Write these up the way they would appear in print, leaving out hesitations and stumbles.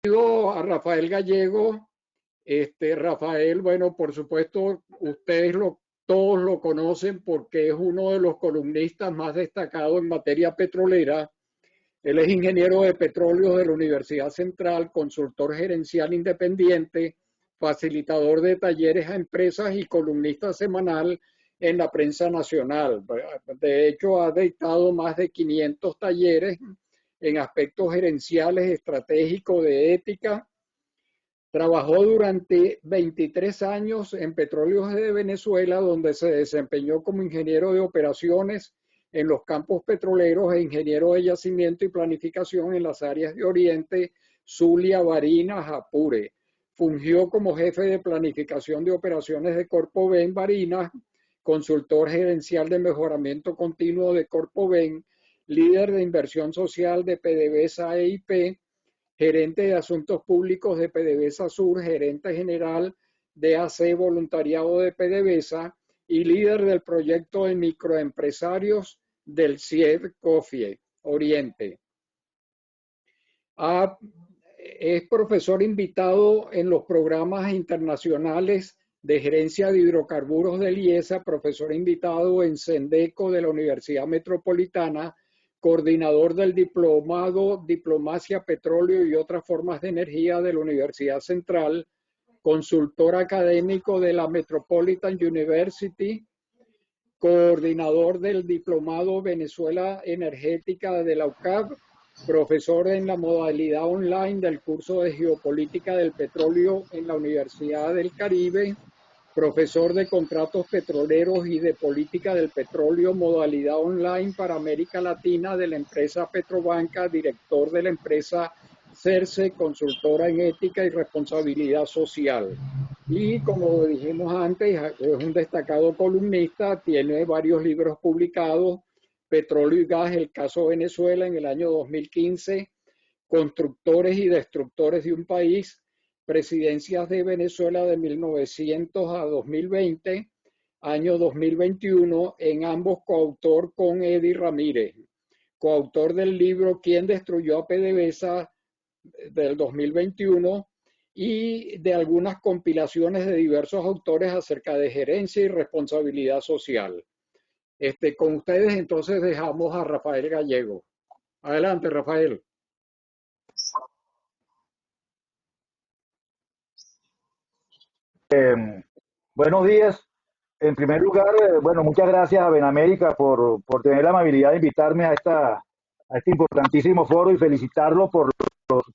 A Rafael Gallego. Rafael, bueno, por supuesto, todos lo conocen porque es uno de los columnistas más destacados en materia petrolera. Él es ingeniero de petróleos de la Universidad Central, consultor gerencial independiente, facilitador de talleres a empresas y columnista semanal en la prensa nacional. De hecho, ha dictado más de 500 talleres en aspectos gerenciales, estratégicos, de ética. Trabajó durante 23 años en Petróleos de Venezuela, donde se desempeñó como ingeniero de operaciones en los campos petroleros e ingeniero de yacimiento y planificación en las áreas de Oriente, Zulia, Barinas, Apure. Fungió como jefe de planificación de operaciones de Corpoven Barinas, consultor gerencial de mejoramiento continuo de Corpoven, líder de inversión social de PDVSA EIP, gerente de Asuntos Públicos de PDVSA Sur, gerente general de AC Voluntariado de PDVSA y líder del proyecto de microempresarios del CIED COFIE Oriente. Es profesor invitado en los programas internacionales de gerencia de hidrocarburos del IESA, profesor invitado en Sendeco de la Universidad Metropolitana, coordinador del diplomado Diplomacia, Petróleo y otras formas de energía de la Universidad Central, consultor académico de la Metropolitan University, coordinador del diplomado Venezuela Energética de la UCAP, profesor en la modalidad online del curso de Geopolítica del Petróleo en la Universidad del Caribe, profesor de contratos petroleros y de política del petróleo, modalidad online para América Latina de la empresa Petrobanca, director de la empresa CERCE, consultora en ética y responsabilidad social. Y como dijimos antes, es un destacado columnista, tiene varios libros publicados: Petróleo y Gas, el caso Venezuela en el año 2015, Constructores y Destructores de un País, Presidencias de Venezuela de 1900 a 2020, año 2021, en ambos coautor con Eddie Ramírez, coautor del libro ¿Quién destruyó a PDVSA? Del 2021 y de algunas compilaciones de diversos autores acerca de gerencia y responsabilidad social. Con ustedes entonces dejamos a Rafael Gallego. Adelante, Rafael. Buenos días. En primer lugar, bueno, muchas gracias a Benamérica por tener la amabilidad de invitarme a este importantísimo foro y felicitarlo por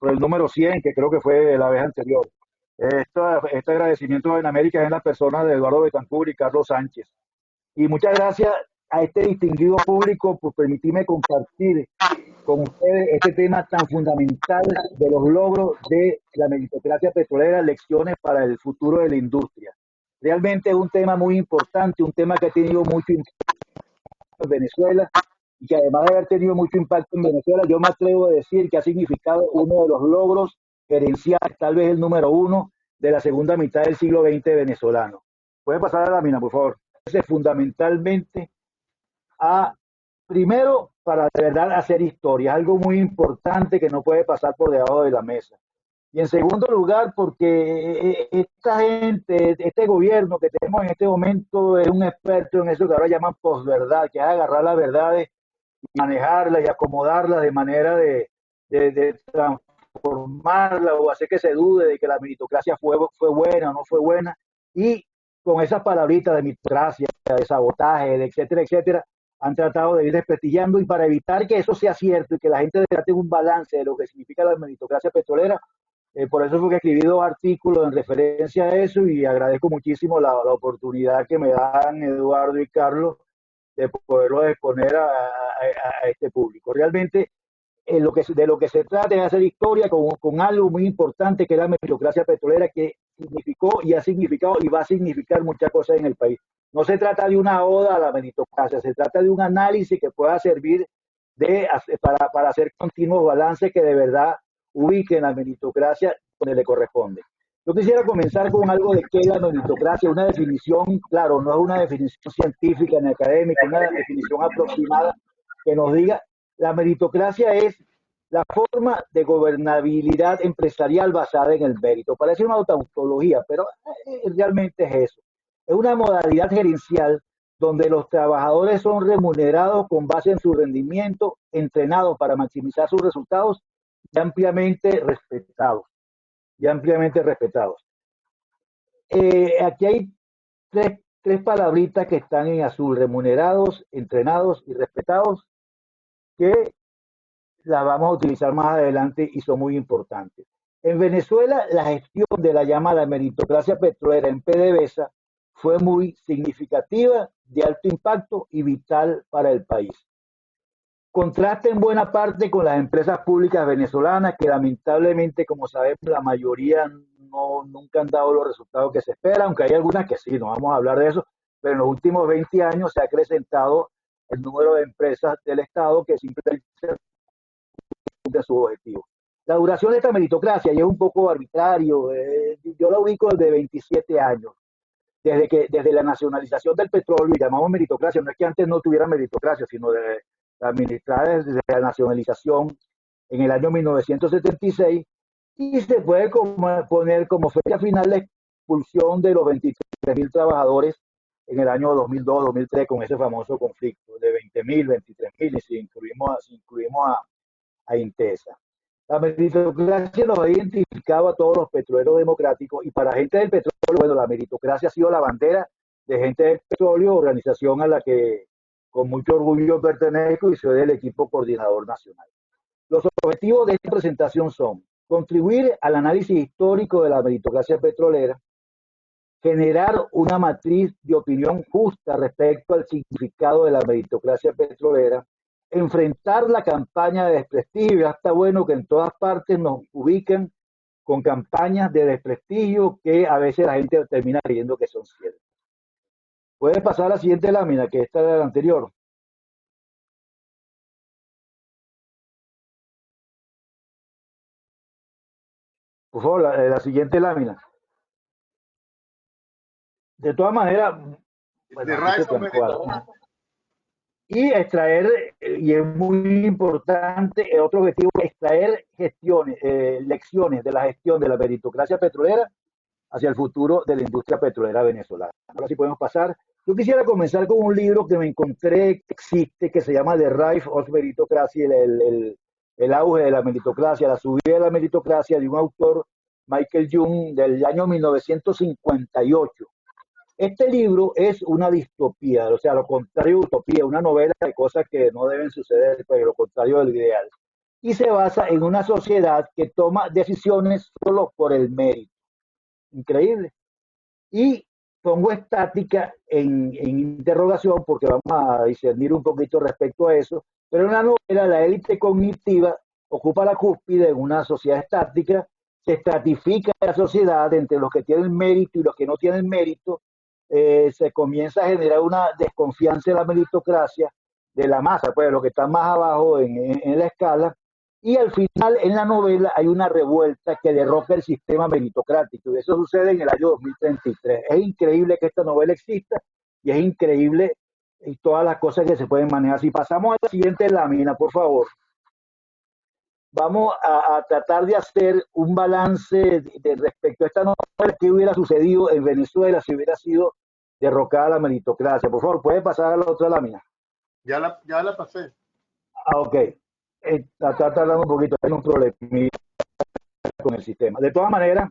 el número 100, que creo que fue la vez anterior. Este agradecimiento a Benamérica es en la persona de Eduardo Betancur y Carlos Sánchez. Y muchas gracias a este distinguido público por permitirme compartir con ustedes este tema tan fundamental de los logros de la meritocracia petrolera, lecciones para el futuro de la industria. Realmente es un tema muy importante, un tema que ha tenido mucho impacto en Venezuela y que además de haber tenido mucho impacto en Venezuela, yo me atrevo a decir que ha significado uno de los logros gerenciales, tal vez el número uno de la segunda mitad del siglo XX venezolano. ¿Puede pasar a la lámina, por favor? Fundamentalmente a, primero, para de verdad hacer historia, algo muy importante que no puede pasar por debajo de la mesa. Y en segundo lugar, porque esta gente, este gobierno que tenemos en este momento es un experto en eso que ahora llaman posverdad, que es agarrar las verdades y manejarlas y acomodarlas de manera de transformarla o hacer que se dude de que la meritocracia fue buena o no fue buena. Y con esas palabritas de meritocracia, de sabotaje, de etcétera, etcétera, han tratado de ir desprestigiando, y para evitar que eso sea cierto y que la gente trate un balance de lo que significa la meritocracia petrolera, por eso fue que escribí 2 artículos en referencia a eso, y agradezco muchísimo la oportunidad que me dan Eduardo y Carlos de poderlo exponer a este público. Realmente de lo que se trata es hacer historia con algo muy importante, que es la meritocracia petrolera, que significó y ha significado y va a significar muchas cosas en el país. No se trata de una oda a la meritocracia, se trata de un análisis que pueda servir para hacer continuos balances que de verdad ubiquen la meritocracia donde le corresponde. Yo quisiera comenzar con algo de qué es la meritocracia, una definición, claro, no es una definición científica ni académica, una definición aproximada que nos diga: la meritocracia es la forma de gobernabilidad empresarial basada en el mérito. Parece una tautología, pero realmente es eso. Es una modalidad gerencial donde los trabajadores son remunerados con base en su rendimiento, entrenados para maximizar sus resultados y ampliamente respetados. Y ampliamente respetados. Aquí hay tres palabritas que están en azul: remunerados, entrenados y respetados, que las vamos a utilizar más adelante y son muy importantes. En Venezuela, la gestión de la llamada meritocracia petrolera en PDVSA fue muy significativa, de alto impacto y vital para el país. Contrasta en buena parte con las empresas públicas venezolanas, que lamentablemente, como sabemos, la mayoría nunca han dado los resultados que se esperan, aunque hay algunas que sí, no vamos a hablar de eso, pero en los últimos 20 años se ha acrecentado el número de empresas del Estado que simplemente cumplen sus objetivos. La duración de esta meritocracia ya es un poco arbitrario, yo la ubico desde 27 años, desde la nacionalización del petróleo, y llamamos meritocracia, no es que antes no tuviera meritocracia, sino de administrada desde la nacionalización en el año 1976, y se puede poner como fecha final la expulsión de los 23.000 trabajadores en el año 2002-2003 con ese famoso conflicto de 20.000, 23.000, y si incluimos a Intesa. La meritocracia nos ha identificado a todos los petroleros democráticos, y para gente del petróleo, bueno, la meritocracia ha sido la bandera de gente del petróleo, organización a la que con mucho orgullo pertenezco y soy del equipo coordinador nacional. Los objetivos de esta presentación son contribuir al análisis histórico de la meritocracia petrolera, generar una matriz de opinión justa respecto al significado de la meritocracia petrolera, enfrentar la campaña de desprestigio. Ya está bueno que en todas partes nos ubiquen con campañas de desprestigio que a veces la gente termina creyendo que son ciertas. Puede pasar a la siguiente lámina, que esta era la anterior. Por favor, la siguiente lámina. De todas maneras, bueno, y extraer, y es muy importante, otro objetivo es extraer lecciones de la gestión de la meritocracia petrolera hacia el futuro de la industria petrolera venezolana. Ahora sí podemos pasar. Yo quisiera comenzar con un libro que me encontré que existe, que se llama The Rise of Meritocracy, el auge de la meritocracia, la subida de la meritocracia, de un autor, Michael Young, del año 1958. Este libro es una distopía, o sea, lo contrario de utopía, una novela de cosas que no deben suceder, pero lo contrario del ideal. Y se basa en una sociedad que toma decisiones solo por el mérito. Increíble. Y pongo estática en interrogación porque vamos a discernir un poquito respecto a eso, pero en la novela la élite cognitiva ocupa la cúspide en una sociedad estática, se estratifica la sociedad entre los que tienen mérito y los que no tienen mérito, se comienza a generar una desconfianza en la meritocracia de la masa, pues de los que están más abajo en la escala, y al final en la novela hay una revuelta que derroca el sistema meritocrático, y eso sucede en el año 2033. Es increíble que esta novela exista, y es increíble todas las cosas que se pueden manejar. Si pasamos a la siguiente lámina, por favor. Vamos a tratar de hacer un balance de respecto a esta novela, qué hubiera sucedido en Venezuela si hubiera sido derrocada la meritocracia. Por favor, ¿puede pasar a la otra lámina? Ya la pasé. Ah, ok. Está tardando un poquito, hay un problema con el sistema. De todas maneras,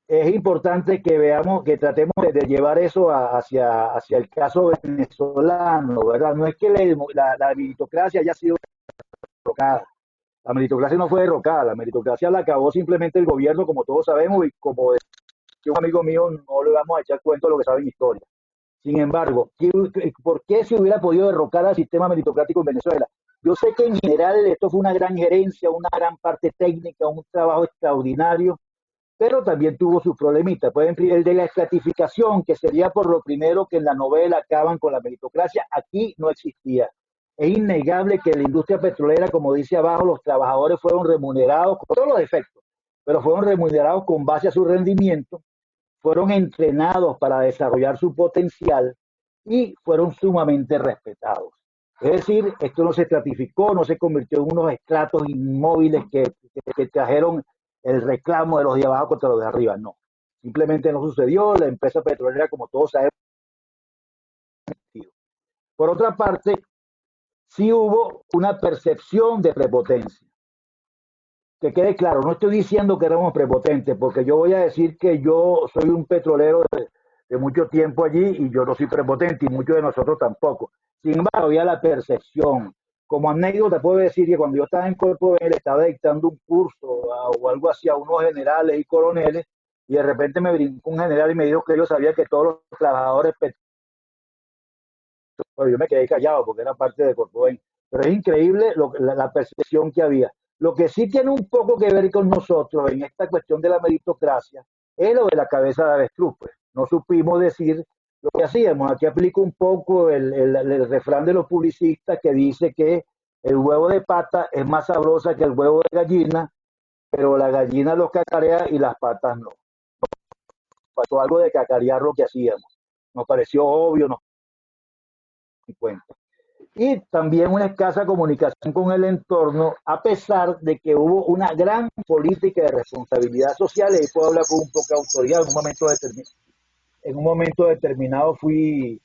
es importante que veamos, que tratemos de llevar eso hacia el caso venezolano, ¿verdad? No es que la meritocracia haya sido derrocada. La meritocracia no fue derrocada, la meritocracia la acabó simplemente el gobierno, como todos sabemos, y como decía un amigo mío, no le vamos a echar cuento de lo que sabe en historia. Sin embargo, ¿por qué se hubiera podido derrocar al sistema meritocrático en Venezuela? Yo sé que en general esto fue una gran gerencia, una gran parte técnica, un trabajo extraordinario, pero también tuvo sus problemitas. Por ejemplo, el de la estratificación, que sería por lo primero que en la novela acaban con la meritocracia, aquí no existía. Es innegable que en la industria petrolera, como dice abajo, los trabajadores fueron remunerados con todos los defectos, pero fueron remunerados con base a su rendimiento, fueron entrenados para desarrollar su potencial y fueron sumamente respetados. Es decir, esto no se estratificó, no se convirtió en unos estratos inmóviles que trajeron el reclamo de los de abajo contra los de arriba, no. Simplemente no sucedió, la empresa petrolera, como todos sabemos. Por otra parte, sí hubo una percepción de prepotencia. Que quede claro, no estoy diciendo que éramos prepotentes, porque yo voy a decir que yo soy un petrolero de mucho tiempo allí y yo no soy prepotente y muchos de nosotros tampoco. Sin embargo, había la percepción. Como anécdota puedo decir que cuando yo estaba en Cuerpo B, le estaba dictando un curso o algo así a unos generales y coroneles y de repente me brincó un general y me dijo que yo sabía que todos los trabajadores petroleros, bueno, yo me quedé callado porque era parte de Cuerpo B. Pero es increíble la percepción que había. Lo que sí tiene un poco que ver con nosotros en esta cuestión de la meritocracia es lo de la cabeza de avestruz. Pues. No supimos decir lo que hacíamos. Aquí aplico un poco el refrán de los publicistas que dice que el huevo de pata es más sabrosa que el huevo de gallina, pero la gallina los cacarea y las patas no. Pasó algo de cacarear lo que hacíamos. Nos pareció obvio, nos dimos cuenta. Y también una escasa comunicación con el entorno, a pesar de que hubo una gran política de responsabilidad social, y ahí puedo hablar con un poco de autoridad. En un momento determinado fui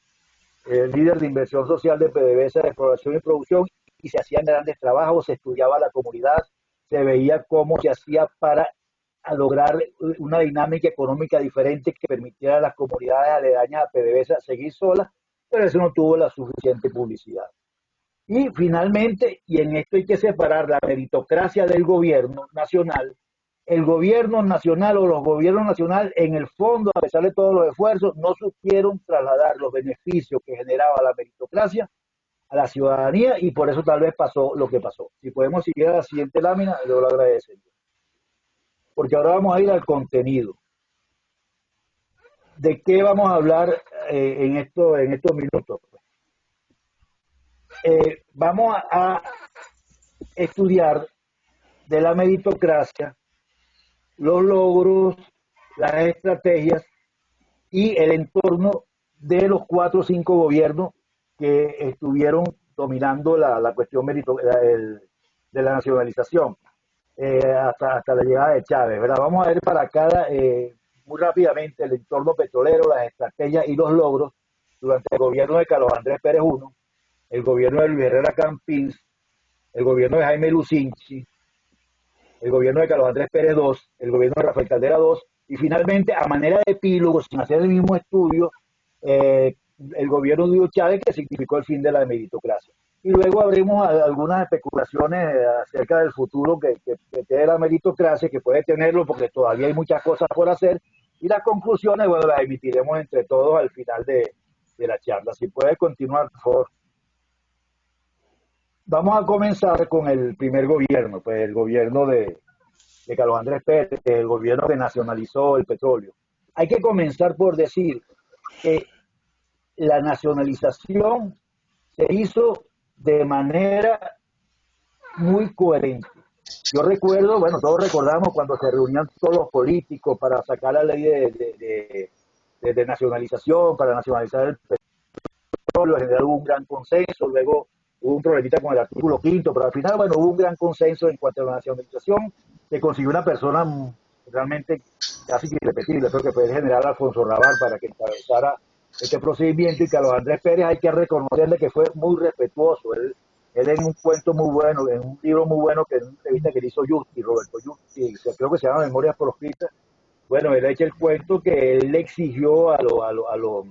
líder de inversión social de PDVSA de exploración y producción y se hacían grandes trabajos, se estudiaba la comunidad, se veía cómo se hacía para lograr una dinámica económica diferente que permitiera a las comunidades aledañas a PDVSA seguir solas, pero eso no tuvo la suficiente publicidad. Y finalmente, y en esto hay que separar la meritocracia del gobierno nacional, el gobierno nacional o los gobiernos nacionales, en el fondo, a pesar de todos los esfuerzos, no supieron trasladar los beneficios que generaba la meritocracia a la ciudadanía y por eso tal vez pasó lo que pasó. Si podemos seguir a la siguiente lámina, yo lo agradecería. Porque ahora vamos a ir al contenido. ¿De qué vamos a hablar en estos minutos? Vamos a estudiar de la meritocracia, los logros, las estrategias y el entorno de los 4 o 5 gobiernos que estuvieron dominando la cuestión de la nacionalización hasta la llegada de Chávez. ¿Verdad? Vamos a ver para cada, muy rápidamente, el entorno petrolero, las estrategias y los logros durante el gobierno de Carlos Andrés Pérez I, el gobierno de Luis Herrera Campins, el gobierno de Jaime Lucinchi, el gobierno de Carlos Andrés Pérez II, el gobierno de Rafael Caldera II, y finalmente, a manera de epílogo, sin hacer el mismo estudio, el gobierno de Hugo Chávez, que significó el fin de la meritocracia. Y luego abrimos algunas especulaciones acerca del futuro que tiene la meritocracia, que puede tenerlo porque todavía hay muchas cosas por hacer, y las conclusiones, bueno, las emitiremos entre todos al final de la charla. Si puede continuar, por favor. Vamos a comenzar con el primer gobierno, pues el gobierno de Carlos Andrés Pérez, el gobierno que nacionalizó el petróleo. Hay que comenzar por decir que la nacionalización se hizo de manera muy coherente. Yo recuerdo, bueno, todos recordamos cuando se reunían todos los políticos para sacar la ley de nacionalización, para nacionalizar el petróleo, en general hubo un gran consenso, luego hubo un problemita con el artículo 5º, pero al final, bueno, hubo un gran consenso en cuanto a la nacionalización, que consiguió una persona realmente casi irrepetible, creo que fue el general Alfonso Raval para que encabezara este procedimiento, y Carlos Andrés Pérez hay que reconocerle que fue muy respetuoso. Él en un cuento muy bueno, en un libro muy bueno, que en una entrevista que le hizo Justi, Roberto Justi, creo que se llama Memorias Proscritas, bueno, él echa el cuento que él le exigió a los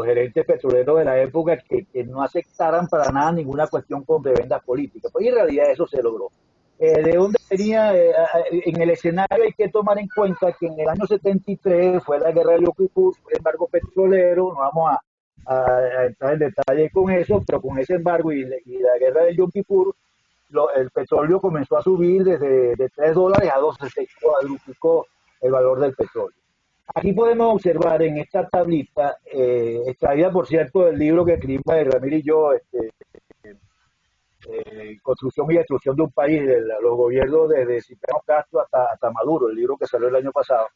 gerentes petroleros de la época que no aceptaran para nada ninguna cuestión con prebendas políticas. Pues en realidad eso se logró. ¿De dónde venía? En el escenario hay que tomar en cuenta que en el año 73 fue la guerra de Yom Kippur, fue el embargo petrolero, no vamos a entrar en detalle con eso, pero con ese embargo y la guerra de Yom Kippur, el petróleo comenzó a subir desde de $3 a 12, se cuadruplicó el valor del petróleo. Aquí podemos observar en esta tablita, extraída por cierto del libro que escribimos Ramírez y yo, Construcción y Destrucción de un País, de los gobiernos desde Cipriano Castro hasta Maduro, el libro que salió el año pasado.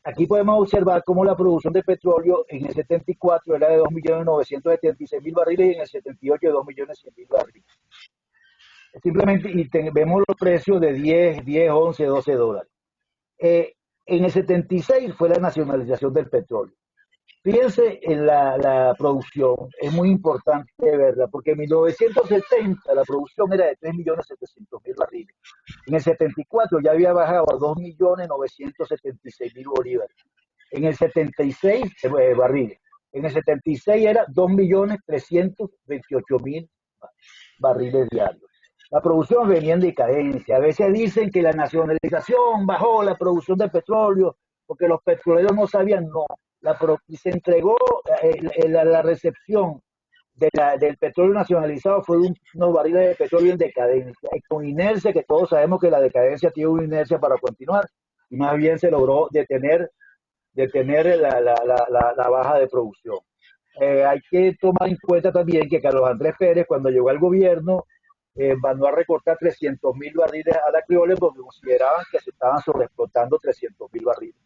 aquí podemos observar cómo la producción de petróleo en el 74 era de 2.976.000 barriles y en el 78 de 2.100.000 barriles. Simplemente, y vemos los precios de 10, 11, 12 dólares. En el 76 fue la nacionalización del petróleo. Fíjense en la producción, es muy importante verla, porque en 1970 la producción era de 3.700.000 barriles. En el 74 ya había bajado a 2.976.000 bolívares. En el 76, barriles. En el 76 era 2.328.000 barriles diarios. La producción venía en decadencia. A veces dicen que la nacionalización bajó la producción de petróleo porque los petroleros no sabían, no. Y se entregó la recepción del petróleo nacionalizado fue unos barriles de petróleo en decadencia, con inercia, que todos sabemos que la decadencia tiene una inercia para continuar, y más bien se logró detener la baja de producción. Hay que tomar en cuenta también que Carlos Andrés Pérez, cuando llegó al gobierno, mandó a recortar 300.000 barriles a la criolla porque consideraban que se estaban sobreexplotando 300.000 barriles.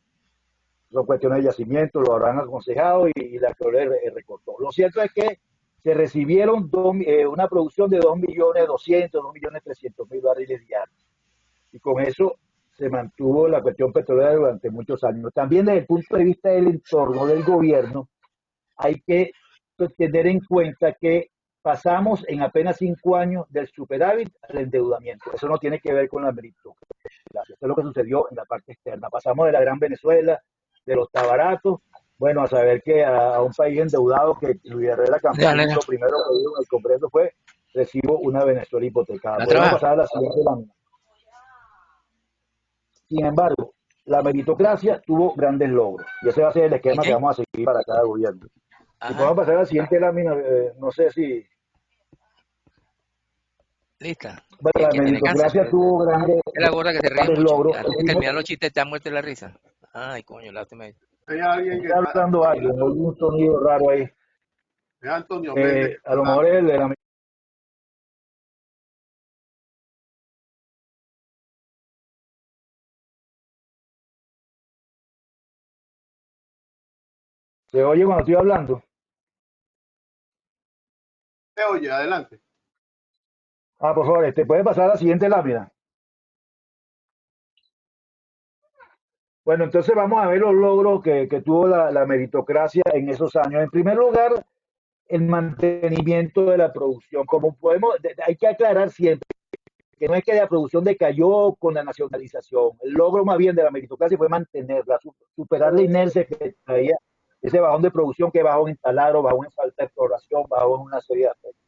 Son cuestiones de yacimiento, lo habrán aconsejado y la criolla recortó. Lo cierto es que se recibieron una producción de 2.200.000, 2.300.000 barriles diarios. Y con eso se mantuvo la cuestión petrolera durante muchos años. También desde el punto de vista del entorno del gobierno, hay que tener en cuenta que pasamos en apenas 5 años del superávit al endeudamiento. Eso no tiene que ver con la meritocracia. Eso es lo que sucedió en la parte externa. Pasamos de la gran Venezuela, de los tabaratos, bueno, a saber que a un país endeudado que Luis Herrera Campos lo primero que dijo en el Congreso fue: recibo una Venezuela hipotecada. Podemos pasar a la siguiente lámina. Sin embargo, la meritocracia tuvo grandes logros y ese va a ser el esquema que vamos a seguir para cada gobierno. Y podemos pasar a la siguiente lámina, no sé si... Lista. Bueno, la meritocracia tuvo grandes logros. Antes de terminar los chistes, te has muerto la risa. Ay, coño, lástima. Hay alguien que está hablando algo, no hay un sonido raro ahí. Es Antonio Méndez. A lo mejor es de la... ¿Se oye cuando estoy hablando? Se oye, adelante. Por favor, ¿puede pasar a la siguiente lámina? Bueno, entonces vamos a ver los logros que tuvo la meritocracia en esos años. En primer lugar, el mantenimiento de la producción. Como podemos, hay que aclarar siempre que no es que la producción decayó con la nacionalización. El logro más bien de la meritocracia fue mantenerla, superar la inercia que traía ese bajón de producción, que bajó en taladro, bajó en falta de exploración, bajó en una serie de aspectos.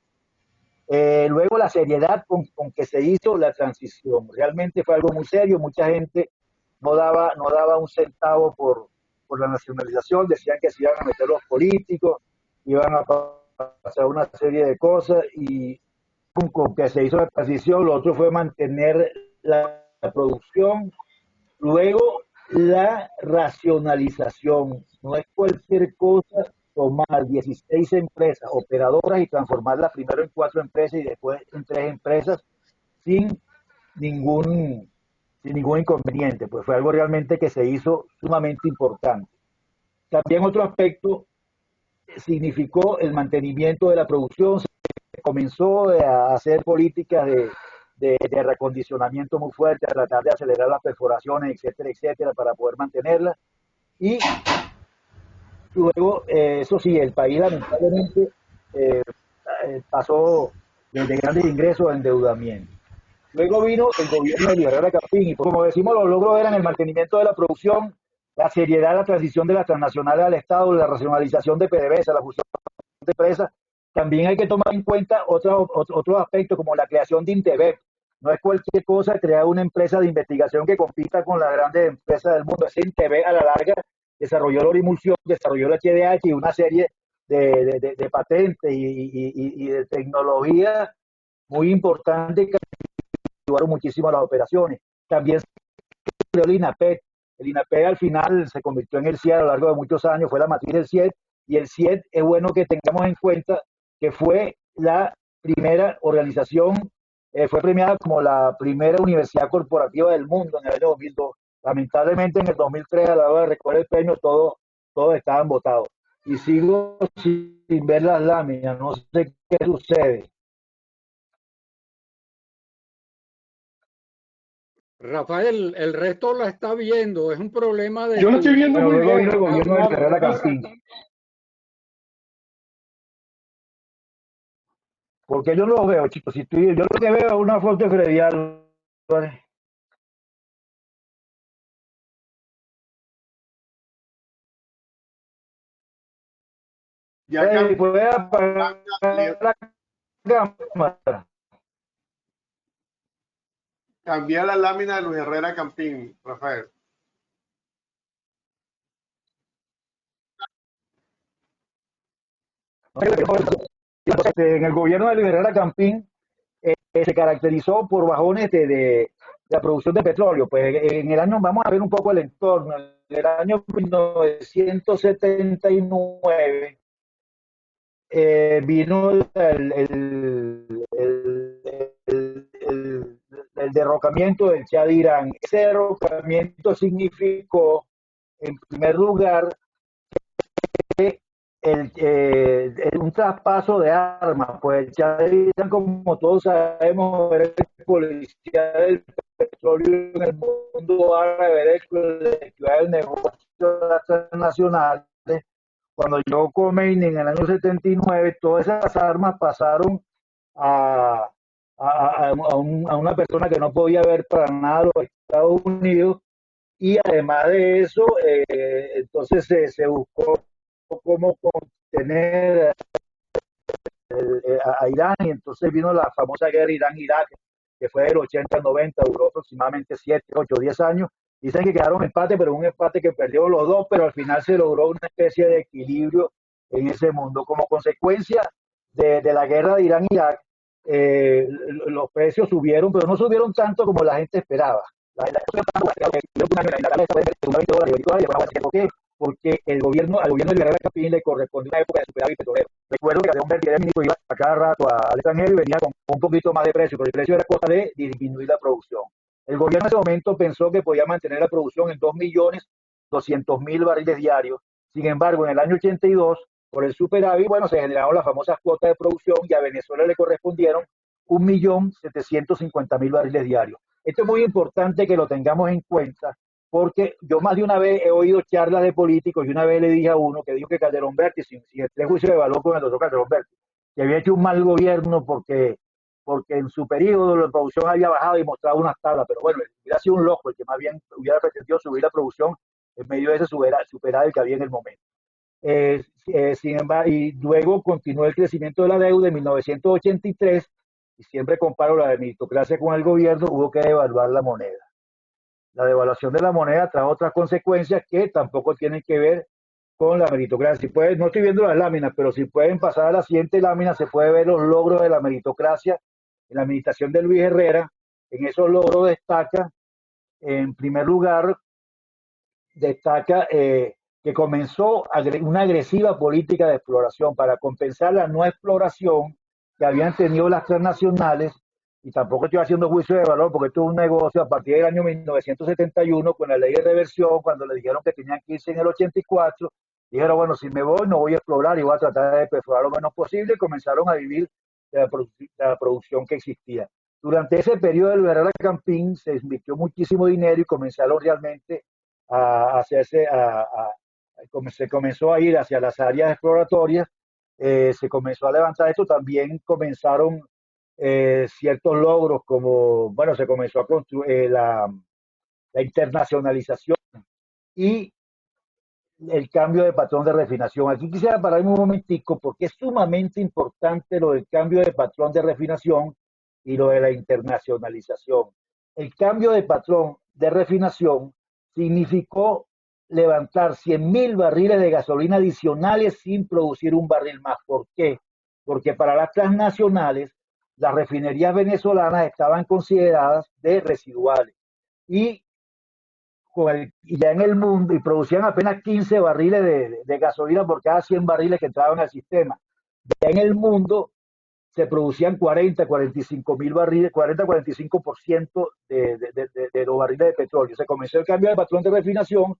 Luego la seriedad con que se hizo la transición. Realmente fue algo muy serio. Mucha gente no daba un centavo por la nacionalización. Decían que se iban a meter los políticos, iban a pasar una serie de cosas, y con que se hizo la transición. Lo otro fue mantener la producción. Luego la racionalización. No es cualquier cosa tomar 16 empresas operadoras y transformarlas primero en 4 empresas y después en 3 empresas sin ningún inconveniente. Pues fue algo realmente que se hizo sumamente importante. También otro aspecto significó el mantenimiento de la producción. Se comenzó a hacer políticas de reacondicionamiento muy fuerte, a tratar de acelerar las perforaciones, etcétera, etcétera, para poder mantenerlas. Y luego, eso sí, el país lamentablemente pasó de grandes ingresos a endeudamiento. Luego vino el gobierno de Luis Herrera Campín, y como decimos, los logros eran el mantenimiento de la producción, la seriedad, la transición de las transnacionales al Estado, la racionalización de PDVSA, la fusión de empresas. También hay que tomar en cuenta otros aspectos, como la creación de INTEVEP. No es cualquier cosa crear una empresa de investigación que compita con las grandes empresas del mundo. Ese INTEVEP a la larga desarrolló la orimulsión, desarrolló el HDH y una serie de patentes y de tecnología muy importante que ayudaron muchísimo a las operaciones. También se creó el INAPET. El INAPET al final se convirtió en el CIED a lo largo de muchos años, fue la matriz del CIED, y el CIED es bueno que tengamos en cuenta que fue la primera organización, fue premiada como la primera universidad corporativa del mundo en el año 2002. Lamentablemente en el 2003 a la hora de recoger el premio todos estaban votados. Y sigo sin ver las láminas, no sé qué sucede. Rafael, el resto la está viendo, es un problema de Yo lo estoy tu... viendo Bueno, muy luego bien. vino el gobierno de Herrera Campín. Porque yo no lo veo, chicos. Yo lo que veo es una foto de Freddy Álvarez. Ya Freddy, cambié ¿puedes apagar la cámara? la lámina de Luis Herrera Campín, Rafael. En el gobierno de Luis Herrera Campín se caracterizó por bajones de la producción de petróleo. Pues en el año, vamos a ver un poco el entorno, en el año 1979 vino el derrocamiento del Shah de Irán. Ese derrocamiento significó, en primer lugar, un traspaso de armas, pues el Shah de Irán, como todos sabemos, era el policía del petróleo en el mundo árabe, era el que del negocio de las transnacionales. Cuando llegó Khomeini en el año 79, todas esas armas pasaron a, a una persona que no podía ver para nada los Estados Unidos, y además de eso, entonces se buscó cómo contener a Irán, y entonces vino la famosa guerra Irán-Irak, que fue del 80 al 90, duró aproximadamente 7, 8, 10 años. Dicen que quedaron empate, pero un empate que perdió los dos, pero al final se logró una especie de equilibrio en ese mundo. Como consecuencia de la guerra de Irán-Irak, los precios subieron, pero no subieron tanto como la gente esperaba. ¿Por qué? Porque al gobierno de Guerrero Campín le correspondió una época de superávit petrolero. Recuerdo que Calderón Berti era ministro, iba a cada rato al extranjero y venía con un poquito más de precio, pero el precio era cosa de disminuir la producción. El gobierno en ese momento pensó que podía mantener la producción en 2.200.000 barriles diarios. Sin embargo, en el año 82, por el superávit, bueno, se generaron las famosas cuotas de producción y a Venezuela le correspondieron 1.750.000 barriles diarios. Esto es muy importante que lo tengamos en cuenta, porque yo más de una vez he oído charlas de políticos y una vez le dije a uno que dijo que Calderón Berti, sin el juicio de valor con el doctor Calderón Berti, que había hecho un mal gobierno porque en su periodo la producción había bajado y mostraba unas tablas, pero bueno, hubiera sido un loco el que más bien hubiera pretendido subir la producción en medio de ese superar el que había en el momento. Sin embargo, y luego continuó el crecimiento de la deuda en 1983, y siempre comparo la meritocracia con el gobierno, hubo que devaluar la moneda. La devaluación de la moneda trae otras consecuencias que tampoco tienen que ver con la meritocracia. Si pueden, no estoy viendo las láminas, pero si pueden pasar a la siguiente lámina, se puede ver los logros de la meritocracia en la administración de Luis Herrera. En esos logros destaca, en primer lugar, que comenzó una agresiva política de exploración para compensar la no exploración que habían tenido las transnacionales. Y tampoco estoy haciendo juicio de valor porque esto es un negocio a partir del año 1971 con la ley de reversión, cuando le dijeron que tenían que irse en el 84, dijeron, bueno, si me voy no voy a explorar y voy a tratar de explorar lo menos posible, y comenzaron a vivir de la producción que existía. Durante ese periodo del Herrera Campín se invirtió muchísimo dinero y comenzaron realmente a hacerse, se comenzó a ir hacia las áreas exploratorias, se comenzó a levantar esto, también comenzaron ciertos logros como, bueno, se comenzó a construir la internacionalización y el cambio de patrón de refinación. Aquí quisiera pararme un momentico porque es sumamente importante lo del cambio de patrón de refinación y lo de la internacionalización. El cambio de patrón de refinación significó levantar 100.000 barriles de gasolina adicionales sin producir un barril más. ¿Por qué? Porque para las transnacionales las refinerías venezolanas estaban consideradas de residuales y y ya en el mundo, y producían apenas 15 barriles de gasolina por cada 100 barriles que entraban al sistema. Ya en el mundo se producían 45.000 barriles, 40-45% de los barriles de petróleo. Se comenzó el cambio de patrón de refinación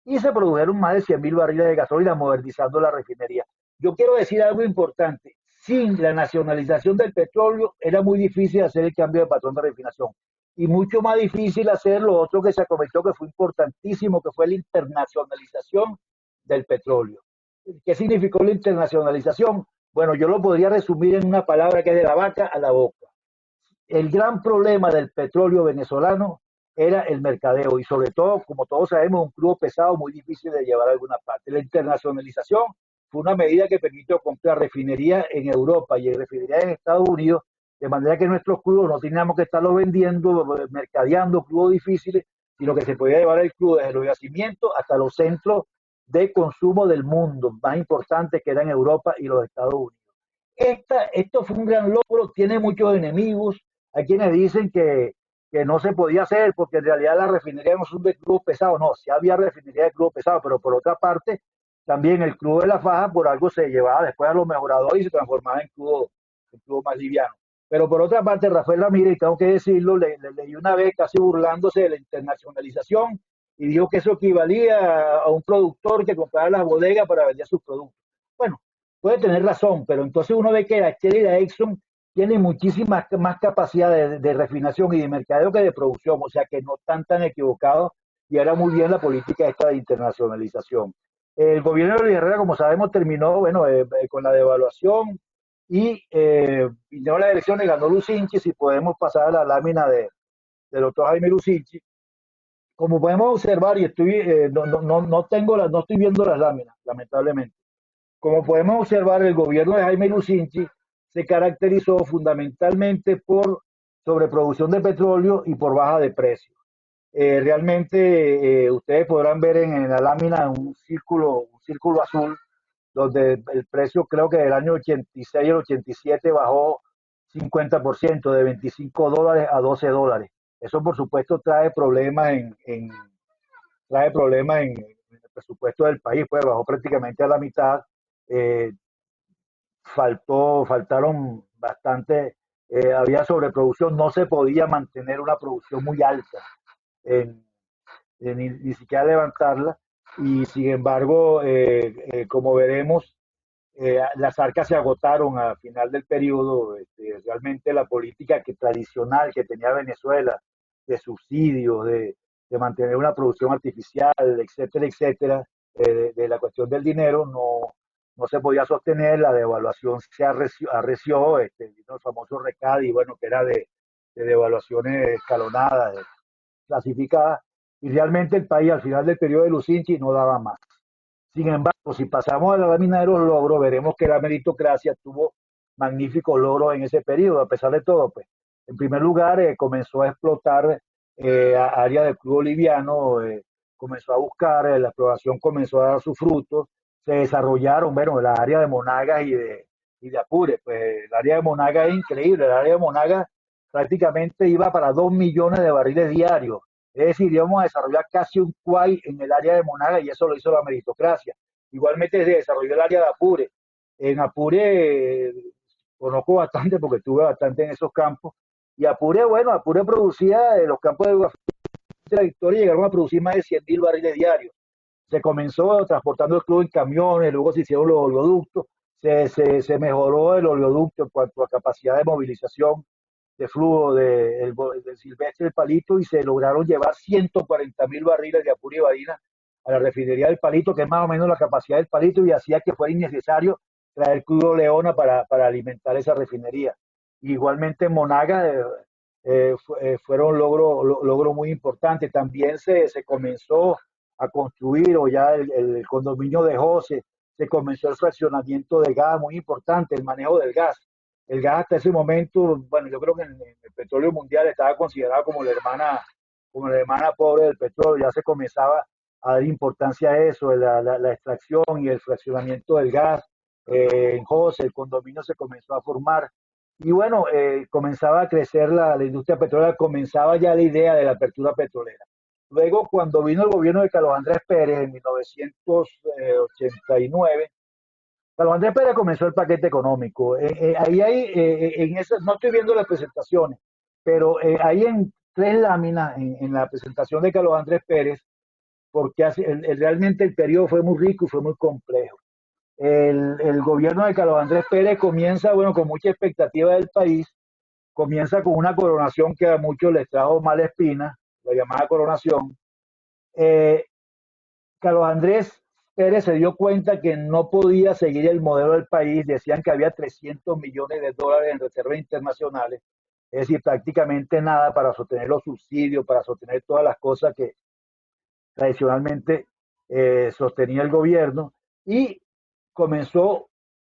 y se produjeron más de 100.000 barriles de gasolina modernizando la refinería. Yo quiero decir algo importante. Sin la nacionalización del petróleo era muy difícil hacer el cambio de patrón de refinación y mucho más difícil hacer lo otro que se acometió, que fue importantísimo, que fue la internacionalización del petróleo. ¿Qué significó la internacionalización? Bueno, yo lo podría resumir en una palabra que es de la vaca a la boca. El gran problema del petróleo venezolano era el mercadeo y sobre todo, como todos sabemos, un crudo pesado muy difícil de llevar a alguna parte. La internacionalización fue una medida que permitió comprar refinerías en Europa y refinerías en Estados Unidos, de manera que nuestros crudos no teníamos que estarlos vendiendo, mercadeando crudos difíciles, sino que se podía llevar el crudo desde los yacimientos hasta los centros de consumo del mundo, más importantes que eran Europa y los Estados Unidos. Esto fue un gran logro, tiene muchos enemigos, hay quienes dicen que no se podía hacer porque en realidad las refinerías no son de crudo pesado, no, sí había refinerías de crudo pesado, pero por otra parte también el crudo de la faja por algo se llevaba después a los mejoradores y se transformaba en crudo más liviano. Pero por otra parte, Rafael Ramírez, y tengo que decirlo, le leí una vez casi burlándose de la internacionalización y dijo que eso equivalía a un productor que compraba las bodegas para vender sus productos. Bueno, puede tener razón, pero entonces uno ve que la Shell y la Exxon tienen muchísima más capacidad de refinación y de mercadeo que de producción, o sea que no están tan equivocados y era muy bien la política esta de internacionalización. El gobierno de Luis Herrera, como sabemos, terminó con la devaluación y vinieron las elecciones, ganó Lucinchi. Si podemos pasar a la lámina del doctor Jaime Lucinchi, como podemos observar, y no estoy viendo las láminas, lamentablemente. Como podemos observar, el gobierno de Jaime Lucinchi se caracterizó fundamentalmente por sobreproducción de petróleo y por baja de precios. Realmente ustedes podrán ver en la lámina un círculo azul, donde el precio creo que del año 86 al 87 bajó 50%, de $25 a $12. Eso por supuesto trae problemas en el presupuesto del país, pues bajó prácticamente a la mitad. Eh, faltaron bastante, había sobreproducción, no se podía mantener una producción muy alta, ni siquiera levantarla, y sin embargo, como veremos, las arcas se agotaron al final del periodo. Realmente la política tradicional que tenía Venezuela, de subsidios, de mantener una producción artificial, etcétera, etcétera, de la cuestión del dinero, no se podía sostener. La devaluación se arreció, el famoso RECADI, bueno, que era de devaluaciones escalonadas, clasificadas, y realmente el país al final del periodo de Lucinchi no daba más. Sin embargo, si pasamos a la lámina de los logros, veremos que la meritocracia tuvo magníficos logros en ese periodo, a pesar de todo. Pues, en primer lugar, comenzó a explotar áreas de crudo liviano, comenzó a buscar, la exploración comenzó a dar sus frutos, se desarrollaron, bueno, la área de Monagas y de Apure. Pues el área de Monagas es increíble, el área de Monagas prácticamente iba para 2 millones de barriles diarios. Es decir, íbamos a desarrollar casi un cuay en el área de Monagas y eso lo hizo la meritocracia. Igualmente se desarrolló el área de Apure. En Apure conozco bastante porque estuve bastante en esos campos. Y Apure, bueno, Apure producía, los campos de la Victoria llegaron a producir más de 100.000 barriles diarios. Se comenzó transportando el crudo en camiones, luego se hicieron los oleoductos, se mejoró el oleoducto en cuanto a capacidad de movilización de flujo del Silvestre del Palito y se lograron llevar 140.000 barriles de Apure y Barina a la refinería del Palito, que es más o menos la capacidad del Palito, y hacía que fuera innecesario traer crudo Leona para alimentar esa refinería. Igualmente en Monagas fueron logros muy importantes. También se comenzó a construir, o ya el condominio de José, se comenzó el fraccionamiento de gas, muy importante, el manejo del gas. El gas hasta ese momento, bueno, yo creo que en el petróleo mundial estaba considerado como la hermana pobre del petróleo. Ya se comenzaba a dar importancia a eso, la extracción y el fraccionamiento del gas. En José, el condominio se comenzó a formar. Y bueno, comenzaba a crecer la industria petrolera, comenzaba ya la idea de la apertura petrolera. Luego, cuando vino el gobierno de Carlos Andrés Pérez en 1989, Carlos Andrés Pérez comenzó el paquete económico. Ahí hay, en eso, no estoy viendo las presentaciones, pero ahí en tres láminas, en la presentación de Carlos Andrés Pérez, porque realmente el periodo fue muy rico y fue muy complejo. El gobierno de Carlos Andrés Pérez comienza, bueno, con mucha expectativa del país, comienza con una coronación que a muchos les trajo mala espina, la llamada coronación. Eh, Carlos Andrés Pérez se dio cuenta que no podía seguir el modelo del país, decían que había 300 millones de dólares en reservas internacionales, es decir, prácticamente nada para sostener los subsidios, para sostener todas las cosas que tradicionalmente sostenía el gobierno, y comenzó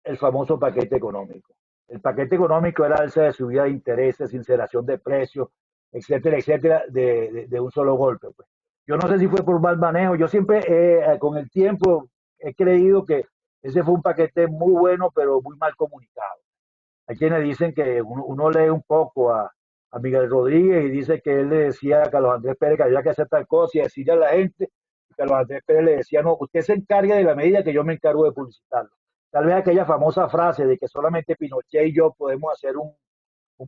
el famoso paquete económico. El paquete económico era alza de subida de intereses, sinceración de precios, etcétera, etcétera, de un solo golpe. Pues. Yo no sé si fue por mal manejo, yo siempre con el tiempo he creído que ese fue un paquete muy bueno, pero muy mal comunicado. Hay quienes dicen que uno lee un poco a Miguel Rodríguez y dice que él le decía a Carlos Andrés Pérez que había que hacer tal cosa y decirle a la gente, y Carlos Andrés Pérez le decía, no, usted se encargue de la medida que yo me encargo de publicitarlo. Tal vez aquella famosa frase de que solamente Pinochet y yo podemos hacer un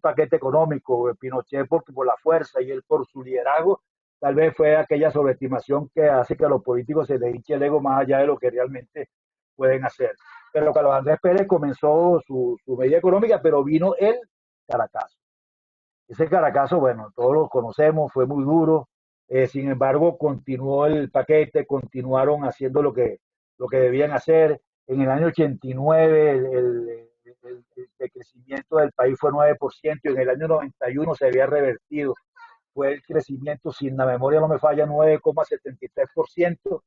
paquete económico, Pinochet por la fuerza y él por su liderazgo, tal vez fue aquella sobreestimación que hace que a los políticos se les hinche el ego más allá de lo que realmente pueden hacer. Pero Carlos Andrés Pérez comenzó su medida económica, pero vino el Caracazo. Ese Caracazo, bueno, todos lo conocemos, fue muy duro, sin embargo, continuó el paquete, continuaron haciendo lo que debían hacer. En el año 89 el crecimiento del país fue 9% y en el año 91 se había revertido. Fue el crecimiento, si la memoria no me falla, 9,73%,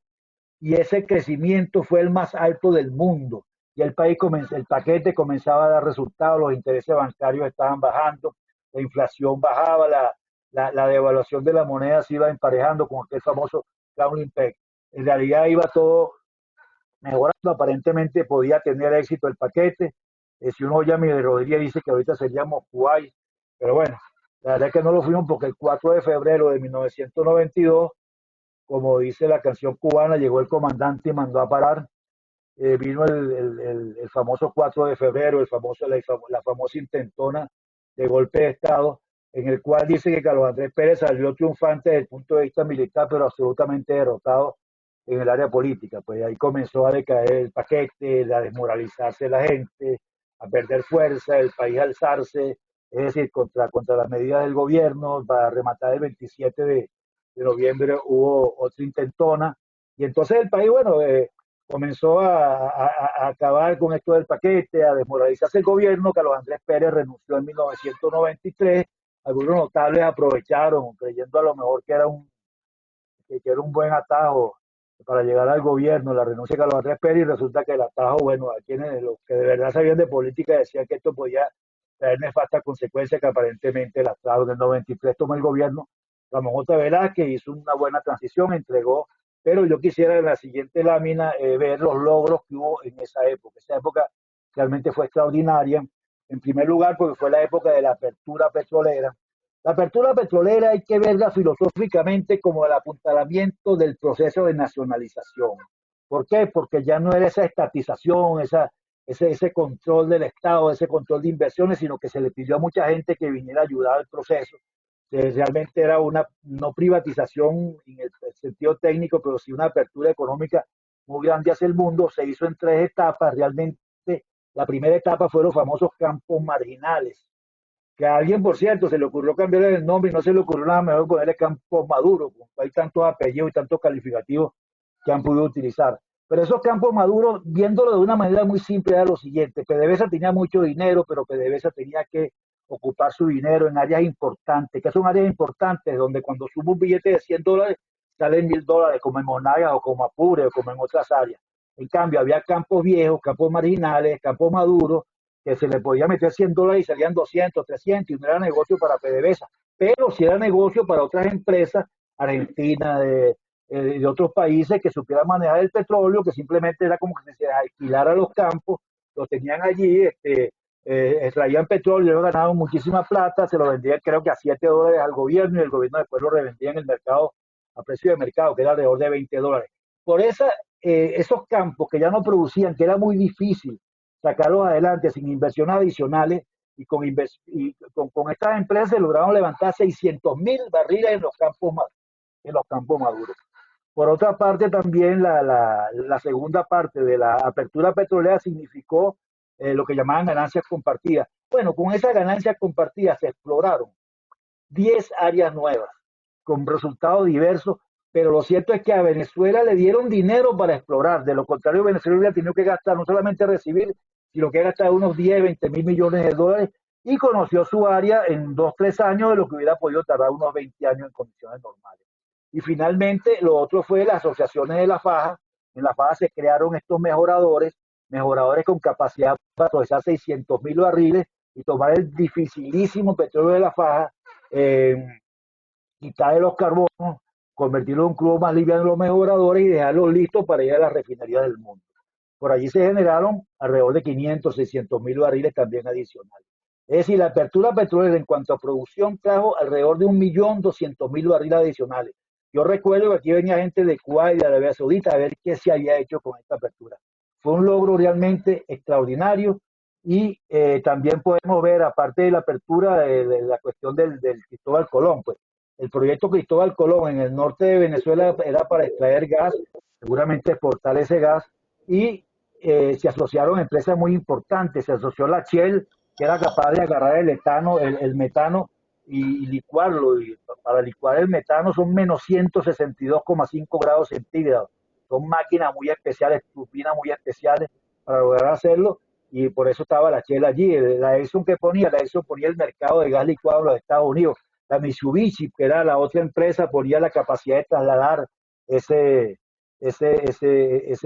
y ese crecimiento fue el más alto del mundo. Y el paquete comenzaba a dar resultados, los intereses bancarios estaban bajando, la inflación bajaba, la devaluación de la moneda se iba emparejando con aquel famoso Crowning Peg. En realidad iba todo mejorando, aparentemente podía tener éxito el paquete. Si uno oye a Miguel Rodríguez dice que ahorita seríamos Kuwait, pero bueno, la verdad es que no lo fuimos porque el 4 de febrero de 1992, como dice la canción cubana, llegó el comandante y mandó a parar. Vino el famoso 4 de febrero, la famosa intentona de golpe de Estado, en el cual dice que Carlos Andrés Pérez salió triunfante desde el punto de vista militar, pero absolutamente derrotado en el área política. Pues ahí comenzó a decaer el paquete, a desmoralizarse la gente, a perder fuerza, el país a alzarse, es decir, contra las medidas del gobierno. Para rematar el 27 de noviembre hubo otra intentona, y entonces el país, bueno, comenzó a acabar con esto del paquete, a desmoralizarse el gobierno. Carlos Andrés Pérez renunció en 1993. Algunos notables aprovecharon, creyendo a lo mejor que era un buen atajo para llegar al gobierno, la renuncia de Carlos Andrés Pérez, y resulta que el atajo, bueno, a quienes los que de verdad sabían de política decían que esto podía traer nefastas consecuencias, que aparentemente las trajo. En el 93 tomó el gobierno Ramón J. Velázquez, hizo una buena transición, entregó, pero yo quisiera en la siguiente lámina ver los logros que hubo en esa época. Esa época realmente fue extraordinaria, en primer lugar porque fue la época de la apertura petrolera. La apertura petrolera hay que verla filosóficamente como el apuntalamiento del proceso de nacionalización. ¿Por qué? Porque ya no era esa estatización, ese control del Estado, ese control de inversiones, sino que se le pidió a mucha gente que viniera a ayudar al proceso. Realmente era una no privatización en el sentido técnico, pero sí una apertura económica muy grande hacia el mundo. Se hizo en tres etapas. Realmente la primera etapa fue los famosos campos marginales, que a alguien, por cierto, se le ocurrió cambiar el nombre y no se le ocurrió nada mejor ponerle Campos Maduro. Hay tantos apellidos y tantos calificativos que han podido utilizar. Pero esos Campos Maduros, viéndolo de una manera muy simple, era lo siguiente: PDVSA tenía mucho dinero, pero PDVSA tenía que ocupar su dinero en áreas importantes. ¿Qué son áreas importantes? Donde cuando sube un billete de $100 salen $1000, como en Monagas o como Apure o como en otras áreas. En cambio, había campos viejos, campos marginales, campos maduros, que se le podía meter $100 y salían 200, 300, y no era negocio para PDVSA, pero sí era negocio para otras empresas, Argentina, de otros países, que supieran manejar el petróleo, que simplemente era como que se alquilara los campos, los tenían allí, extraían petróleo, ganaban muchísima plata, se lo vendían creo que a $7 al gobierno, y el gobierno después lo revendía en el mercado a precio de mercado, que era alrededor de $20. Por esa esos campos que ya no producían, que era muy difícil sacarlos adelante sin inversiones adicionales, y con estas empresas se lograron levantar 600.000 barriles en los campos maduros. Por otra parte, también la segunda parte de la apertura petrolera significó lo que llamaban ganancias compartidas. Bueno, con esas ganancias compartidas se exploraron 10 áreas nuevas con resultados diversos, pero lo cierto es que a Venezuela le dieron dinero para explorar. De lo contrario, Venezuela hubiera tenido que gastar, no solamente recibir, sino que gastar unos 10, 20 mil millones de dólares, y conoció su área en 2, 3 años de lo que hubiera podido tardar unos 20 años en condiciones normales. Y finalmente, lo otro fue las asociaciones de la faja. En la faja se crearon estos mejoradores con capacidad para procesar 600.000 barriles y tomar el dificilísimo petróleo de la faja, quitarle los carbonos, convertirlo en un crudo más liviano en los mejoradores y dejarlos listos para ir a las refinerías del mundo. Por allí se generaron alrededor de 500, 600.000 barriles también adicionales. Es decir, la apertura petrolera en cuanto a producción trajo alrededor de 1.200.000 barriles adicionales. Yo recuerdo que aquí venía gente de Kuwait y de Arabia Saudita a ver qué se había hecho con esta apertura. Fue un logro realmente extraordinario, y también podemos ver, aparte de la apertura, de la cuestión del Cristóbal Colón, pues el proyecto Cristóbal Colón en el norte de Venezuela era para extraer gas, seguramente exportar ese gas, y se asociaron empresas muy importantes. Se asoció la Shell, que era capaz de agarrar el metano y licuarlo. Y para licuar el metano son menos 162,5 grados centígrados. Son máquinas muy especiales, turbinas muy especiales para lograr hacerlo, y por eso estaba la Shell allí. La Exxon ponía el mercado de gas licuado en los Estados Unidos. La Mitsubishi, que era la otra empresa, ponía la capacidad de trasladar ese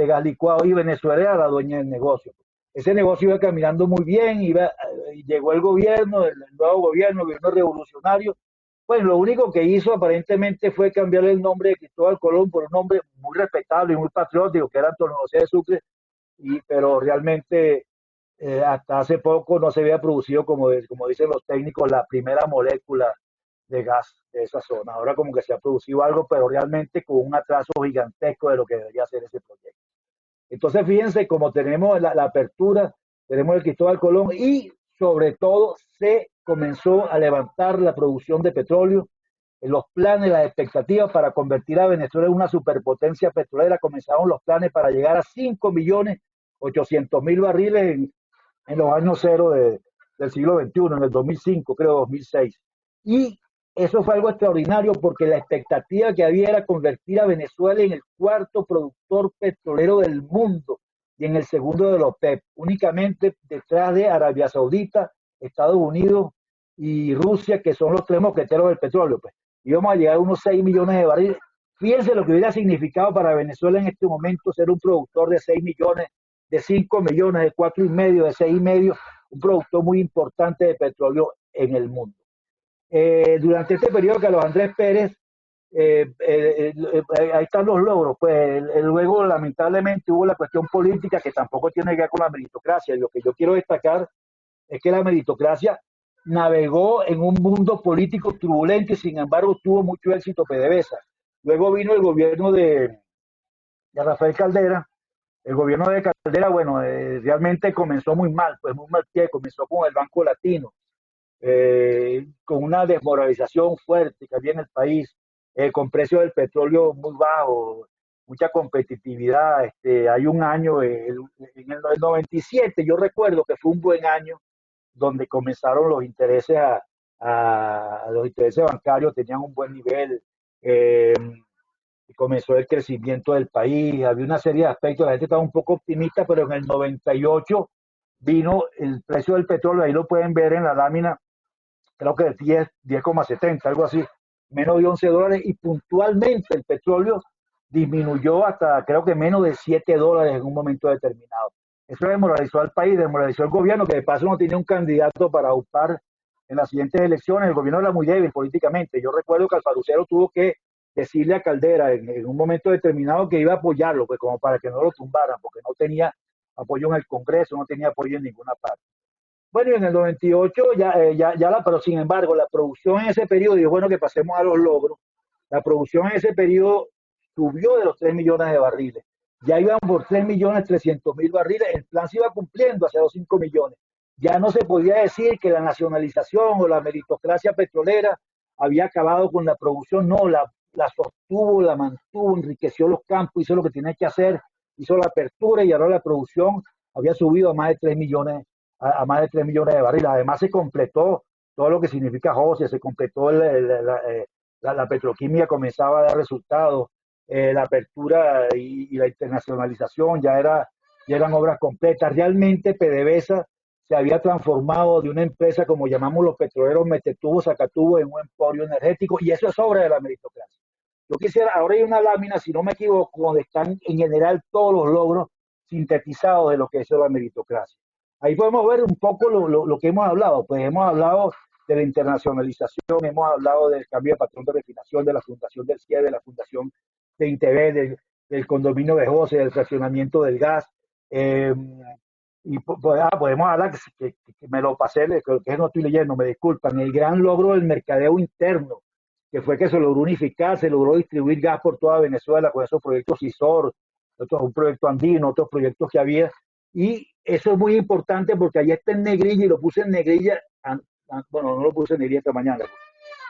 gas licuado, y Venezuela era la dueña del negocio. Ese negocio iba caminando muy bien, llegó el gobierno, el nuevo gobierno, el gobierno revolucionario. Bueno, lo único que hizo aparentemente fue cambiarle el nombre de Cristóbal Colón por un nombre muy respetable y muy patriótico, que era Antonio José de Sucre, pero realmente hasta hace poco no se había producido, como dicen los técnicos, la primera molécula de gas de esa zona. Ahora como que se ha producido algo, pero realmente con un atraso gigantesco de lo que debería ser ese proyecto. Entonces, fíjense, como tenemos la apertura, tenemos el Cristóbal Colón, y sobre todo se comenzó a levantar la producción de petróleo. En los planes, las expectativas para convertir a Venezuela en una superpotencia petrolera, comenzaron los planes para llegar a 5.800.000 barriles en los años cero del siglo XXI, en el 2005, creo, 2006. Y eso fue algo extraordinario, porque la expectativa que había era convertir a Venezuela en el cuarto productor petrolero del mundo y en el segundo de los OPEP, únicamente detrás de Arabia Saudita, Estados Unidos y Rusia, que son los tres mosqueteros del petróleo. Pues íbamos a llegar a unos 6 millones de barriles. Fíjense lo que hubiera significado para Venezuela en este momento ser un productor de 6 millones, de 5 millones, de 4,5, de 6,5, un productor muy importante de petróleo en el mundo. Durante este periodo, Carlos Andrés Pérez, ahí están los logros. Pues luego, lamentablemente, hubo la cuestión política, que tampoco tiene que ver con la meritocracia. Y lo que yo quiero destacar es que la meritocracia navegó en un mundo político turbulento, y sin embargo tuvo mucho éxito PDVSA. Luego vino el gobierno de Rafael Caldera. El gobierno de Caldera, bueno, realmente comenzó muy mal, pues muy mal pie. Comenzó con el Banco Latino, con una desmoralización fuerte que había en el país, con precios del petróleo muy bajos, mucha competitividad. Hay un año, en el 97, yo recuerdo que fue un buen año, donde comenzaron los intereses los intereses bancarios tenían un buen nivel, y comenzó el crecimiento del país. Había una serie de aspectos, la gente estaba un poco optimista, pero en el 98 vino el precio del petróleo, ahí lo pueden ver en la lámina, creo que 10,70, algo así, menos de $11, y puntualmente el petróleo disminuyó hasta creo que menos de $7 en un momento determinado. Eso desmoralizó al país, desmoralizó al gobierno, que de paso no tenía un candidato para ocupar en las siguientes elecciones. El gobierno era muy débil políticamente. Yo recuerdo que Alfarucero tuvo que decirle a Caldera en un momento determinado que iba a apoyarlo, pues como para que no lo tumbaran, porque no tenía apoyo en el Congreso, no tenía apoyo en ninguna parte. Bueno, y en el 98 pero sin embargo, la producción en ese periodo, y es bueno que pasemos a los logros, la producción en ese periodo subió de los 3 millones de barriles. ya iban por 3.300.000 barriles, el plan se iba cumpliendo hacia los 5 millones. Ya no se podía decir que la nacionalización o la meritocracia petrolera había acabado con la producción, no, la sostuvo, la mantuvo, enriqueció los campos, hizo lo que tenía que hacer, hizo la apertura y ahora la producción había subido a más de 3 millones, a más de 3 millones de barriles. Además se completó todo lo que significa José, se completó la petroquímica, comenzaba a dar resultados, la apertura y la internacionalización ya eran obras completas. Realmente PDVSA se había transformado de una empresa, como llamamos los petroleros, Metetubo, Sacatubo, en un emporio energético, y eso es obra de la meritocracia. Yo quisiera, ahora hay una lámina, si no me equivoco, donde están en general todos los logros sintetizados de lo que es la meritocracia. Ahí podemos ver un poco lo que hemos hablado. Pues hemos hablado de la internacionalización, hemos hablado del cambio de patrón de refinación, de la fundación del CIE, de la fundación de INTV, del condominio de José, del fraccionamiento del gas. Y podemos hablar, que me lo pasé, que no estoy leyendo, me disculpan, el gran logro del mercadeo interno, que fue que se logró unificar, se logró distribuir gas por toda Venezuela con esos proyectos ISOR, un proyecto andino, otros proyectos que había, y eso es muy importante porque allá está en negrilla y lo puse en negrilla, bueno, no lo puse en negrilla esta mañana,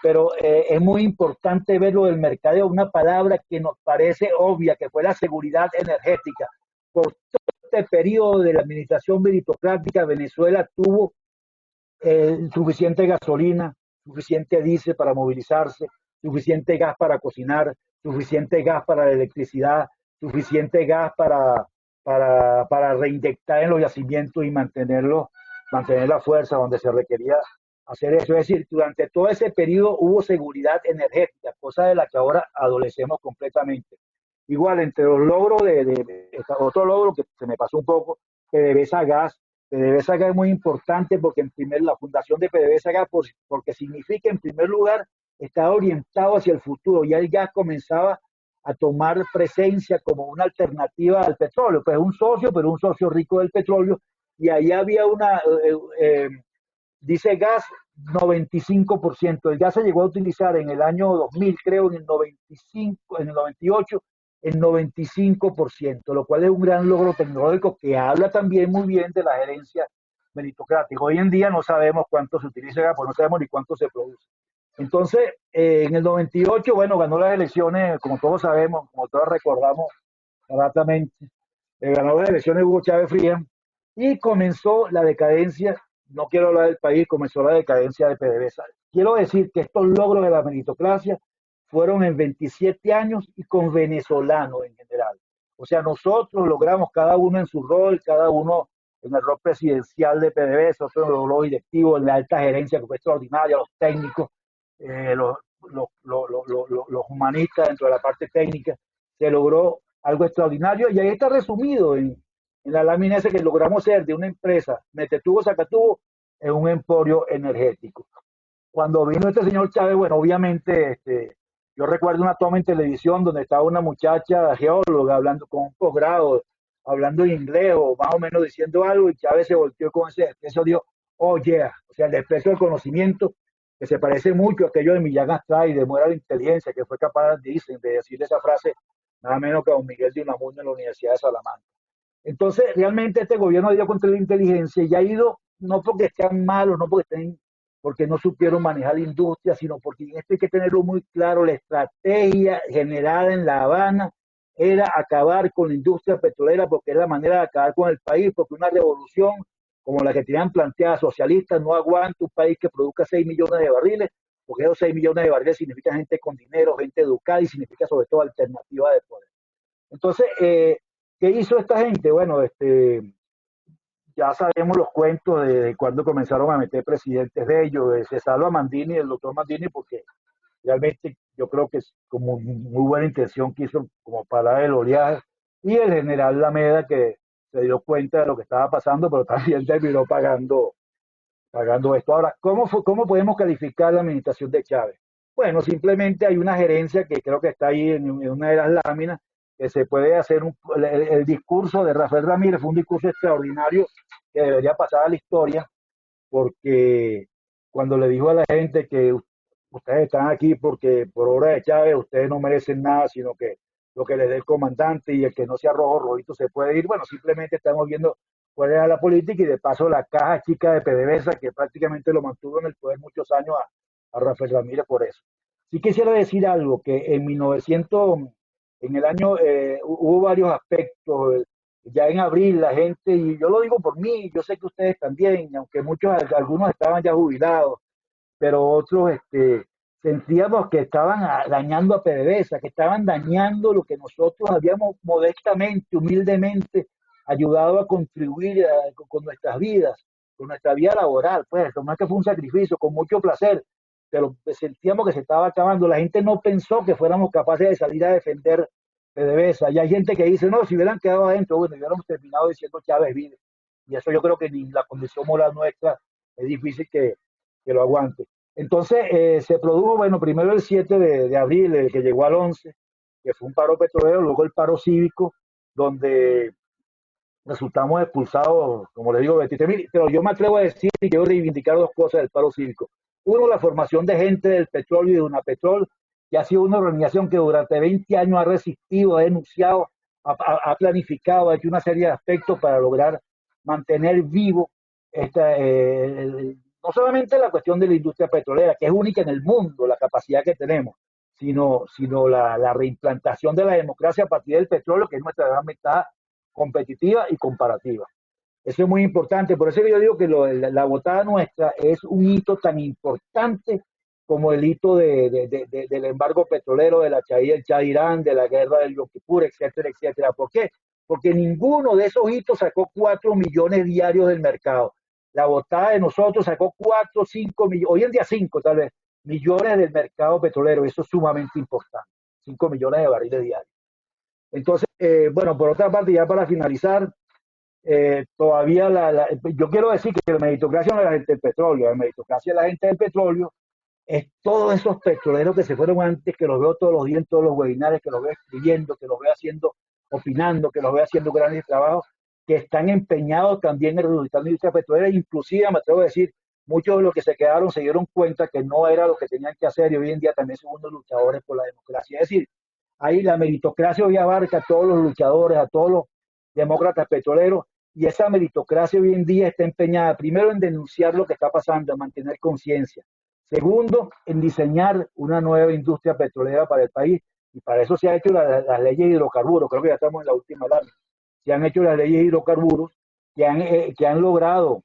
pero es muy importante ver lo del mercadeo, una palabra que nos parece obvia, que fue la seguridad energética. Por todo este periodo de la administración meritocrática, Venezuela tuvo suficiente gasolina, suficiente diésel para movilizarse, suficiente gas para cocinar, suficiente gas para la electricidad, suficiente gas para reinyectar en los yacimientos y mantener la fuerza donde se requería hacer eso. Es decir, durante todo ese periodo hubo seguridad energética, cosa de la que ahora adolecemos completamente. Igual, entre los logros otro logro que se me pasó un poco, PDVSA Gas. PDVSA Gas es muy importante porque la fundación de PDVSA Gas, porque significa en primer lugar, está orientado hacia el futuro. Ya el gas comenzaba a tomar presencia como una alternativa al petróleo. Pues un socio, pero un socio rico del petróleo. Y ahí había dice gas 95%. El gas se llegó a utilizar en el año 2000, creo, en el 95, en el 98, el 95%, lo cual es un gran logro tecnológico que habla también muy bien de la gerencia meritocrática. Hoy en día no sabemos cuánto se utiliza gas, pues no sabemos ni cuánto se produce. Entonces, en el 98, bueno, ganó las elecciones, como todos sabemos, como todos recordamos exactamente, ganó las elecciones Hugo Chávez Frías y comenzó la decadencia. No quiero hablar del país, comenzó la decadencia de PDVSA. Quiero decir que estos logros de la meritocracia fueron en 27 años y con venezolanos en general. O sea, nosotros logramos cada uno en su rol, cada uno en el rol presidencial de PDVSA, otro en los directivos, en la alta gerencia que fue extraordinaria, los técnicos, los humanistas dentro de la parte técnica, se logró algo extraordinario y ahí está resumido en la lámina esa que logramos ser de una empresa, Metetubo, Sacatubo, en un emporio energético. Cuando vino este señor Chávez, bueno, obviamente, yo recuerdo una toma en televisión donde estaba una muchacha geóloga hablando con un posgrado, hablando en inglés o más o menos diciendo algo, y Chávez se volteó con ese desprecio, dijo, oh yeah, o sea, el desprecio del conocimiento, que se parece mucho a aquello de Millán Astray, de Muera de Inteligencia, que fue capaz, dicen, de decir esa frase, nada menos que a don Miguel de Unamuno en la Universidad de Salamanca. Entonces, realmente este gobierno ha ido contra la inteligencia y ha ido, no porque estén malos, no porque no supieron manejar la industria, sino porque en esto hay que tenerlo muy claro, la estrategia generada en La Habana era acabar con la industria petrolera porque es la manera de acabar con el país, porque una revolución como la que tenían planteada socialistas no aguanta un país que produzca 6 millones de barriles, porque esos 6 millones de barriles significan gente con dinero, gente educada y significa sobre todo alternativa de poder. Entonces, ¿qué hizo esta gente? Bueno, ya sabemos los cuentos de cuando comenzaron a meter presidentes de ellos, de Cesaro Mandini, el doctor Mandini, porque realmente yo creo que es como muy buena intención que hizo como para el oleaje, y el general Lameda que se dio cuenta de lo que estaba pasando, pero también terminó pagando esto. Ahora, ¿cómo podemos calificar la administración de Chávez? Bueno, simplemente hay una gerencia que creo que está ahí en una de las láminas, que se puede hacer el discurso de Rafael Ramírez fue un discurso extraordinario que debería pasar a la historia, porque cuando le dijo a la gente que ustedes están aquí porque por obra de Chávez ustedes no merecen nada, sino que lo que le dé el comandante, y el que no sea rojo, rojito se puede ir. Bueno, simplemente estamos viendo cuál era la política, y de paso la caja chica de PDVSA, que prácticamente lo mantuvo en el poder muchos años a Rafael Ramírez por eso. Sí quisiera decir algo, que en 1900, en el año, hubo varios aspectos. Ya en abril la gente, y yo lo digo por mí, yo sé que ustedes también, aunque muchos, algunos estaban ya jubilados, pero otros sentíamos que estaban dañando a PDVSA, que estaban dañando lo que nosotros habíamos modestamente, humildemente ayudado a contribuir con nuestras vidas, con nuestra vida laboral. Pues no es que fue un sacrificio, con mucho placer, pero sentíamos que se estaba acabando. La gente no pensó que fuéramos capaces de salir a defender PDVSA. Y hay gente que dice, no, si hubieran quedado adentro, bueno, hubiéramos terminado diciendo Chávez vive. Y eso yo creo que ni la condición moral nuestra es difícil que lo aguante. Entonces se produjo, bueno, primero el 7 de abril, el que llegó al 11, que fue un paro petrolero, luego el paro cívico, donde resultamos expulsados, como le digo, 23.000. Pero yo me atrevo a decir y quiero reivindicar dos cosas del paro cívico. Uno, la formación de gente del petróleo y de Unapetrol, que ha sido una organización que durante 20 años ha resistido, ha denunciado, ha planificado, ha hecho una serie de aspectos para lograr mantener vivo esta, no solamente la cuestión de la industria petrolera, que es única en el mundo, la capacidad que tenemos, sino la reimplantación de la democracia a partir del petróleo, que es nuestra gran ventaja competitiva y comparativa. Eso es muy importante. Por eso yo digo que la votada nuestra es un hito tan importante como el hito del embargo petrolero, de la Chahía, el Shah de Irán, de la guerra del Yom Kippur, etcétera, etcétera. ¿Por qué? Porque ninguno de esos hitos sacó 4 millones diarios del mercado. La votada de nosotros sacó 4, 5 millones, hoy en día 5 tal vez, millones del mercado petrolero. Eso es sumamente importante. 5 millones de barriles diarios. Entonces, bueno, por otra parte, ya para finalizar, todavía yo quiero decir que la meritocracia no es la gente del petróleo, la meritocracia es la gente del petróleo, es todos esos petroleros que se fueron antes, que los veo todos los días en todos los webinars, que los veo escribiendo, que los veo haciendo, opinando, que los veo haciendo grandes trabajos, que están empeñados también en resucitar la industria petrolera. Inclusive, me atrevo a decir, muchos de los que se quedaron se dieron cuenta que no era lo que tenían que hacer, y hoy en día también son unos luchadores por la democracia. Es decir, ahí la meritocracia hoy abarca a todos los luchadores, a todos los demócratas petroleros, y esa meritocracia hoy en día está empeñada, primero, en denunciar lo que está pasando, en mantener conciencia. Segundo, en diseñar una nueva industria petrolera para el país, y para eso se han hecho las leyes de hidrocarburos. Creo que ya estamos en la última lámina. Se han hecho las leyes de hidrocarburos que han logrado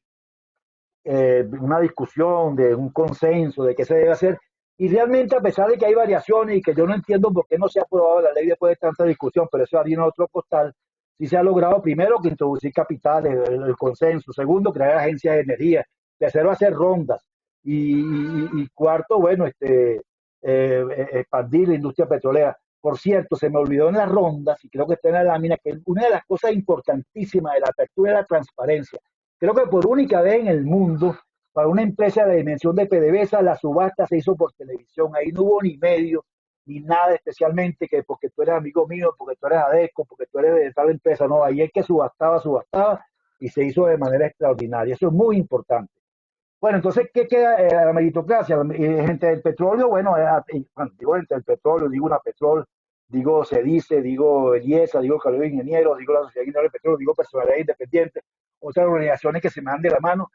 una discusión, de un consenso de qué se debe hacer. Y realmente, a pesar de que hay variaciones y que yo no entiendo por qué no se ha aprobado la ley después de tanta discusión, pero eso harina otro costal, sí se ha logrado, primero, que introducir capitales, el consenso; segundo, crear agencias de energía; tercero, hacer rondas; y cuarto, bueno, expandir la industria petrolera. Por cierto, se me olvidó en las rondas, y creo que está en la lámina, que una de las cosas importantísimas de la apertura es la transparencia. Creo que por única vez en el mundo, para una empresa de dimensión de PDVSA, la subasta se hizo por televisión. Ahí no hubo ni medios, ni nada especialmente que porque tú eres amigo mío, porque tú eres ADECO, porque tú eres de tal empresa. No, ahí es que subastaba, y se hizo de manera extraordinaria. Eso es muy importante. Bueno, entonces, ¿qué queda? La meritocracia, gente del petróleo. Bueno, digo gente del petróleo, digo Unapetrol, digo Cedice, digo Eliesa, digo Colegio de Ingenieros, digo la Sociedad Ingenieros del Petróleo, digo Personalidad Independiente, otras organizaciones que se me dan de la mano.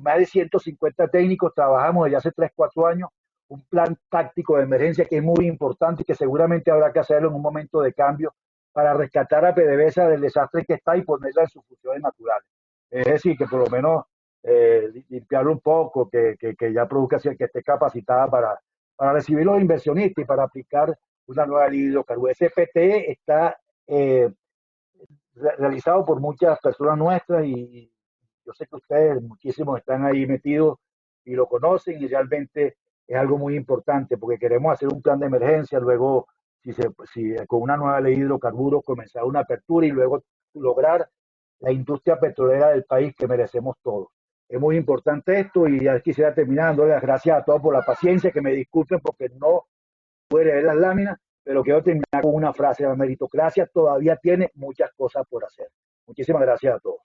Más de 150 técnicos trabajamos desde hace 3, 4 años un plan táctico de emergencia que es muy importante y que seguramente habrá que hacerlo en un momento de cambio para rescatar a PDVSA del desastre que está y ponerla en sus funciones naturales. Es decir, que por lo menos limpiarlo un poco, que ya produzca, que esté capacitada para recibir los inversionistas y para aplicar una nueva ley de hidrocarburos. SPT está realizado por muchas personas nuestras, y yo sé que ustedes, muchísimos, están ahí metidos y lo conocen, y realmente es algo muy importante porque queremos hacer un plan de emergencia, luego si con una nueva ley de hidrocarburos comenzar una apertura y luego lograr la industria petrolera del país que merecemos todos. Es muy importante esto, y ya quisiera terminar dando las gracias a todos por la paciencia, que me disculpen porque no pude leer las láminas, pero quiero terminar con una frase: la meritocracia todavía tiene muchas cosas por hacer. Muchísimas gracias a todos.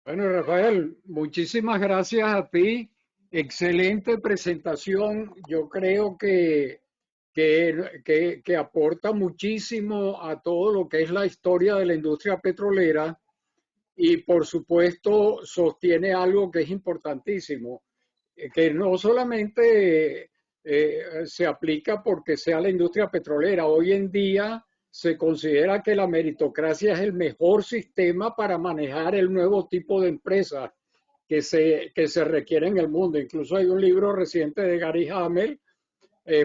Bueno, Rafael, muchísimas gracias a ti. Excelente presentación. Yo creo que que aporta muchísimo a todo lo que es la historia de la industria petrolera y por supuesto sostiene algo que es importantísimo, que no solamente se aplica porque sea la industria petrolera. Hoy en día se considera que la meritocracia es el mejor sistema para manejar el nuevo tipo de empresas que se requiere en el mundo. Incluso hay un libro reciente de Gary Hamel,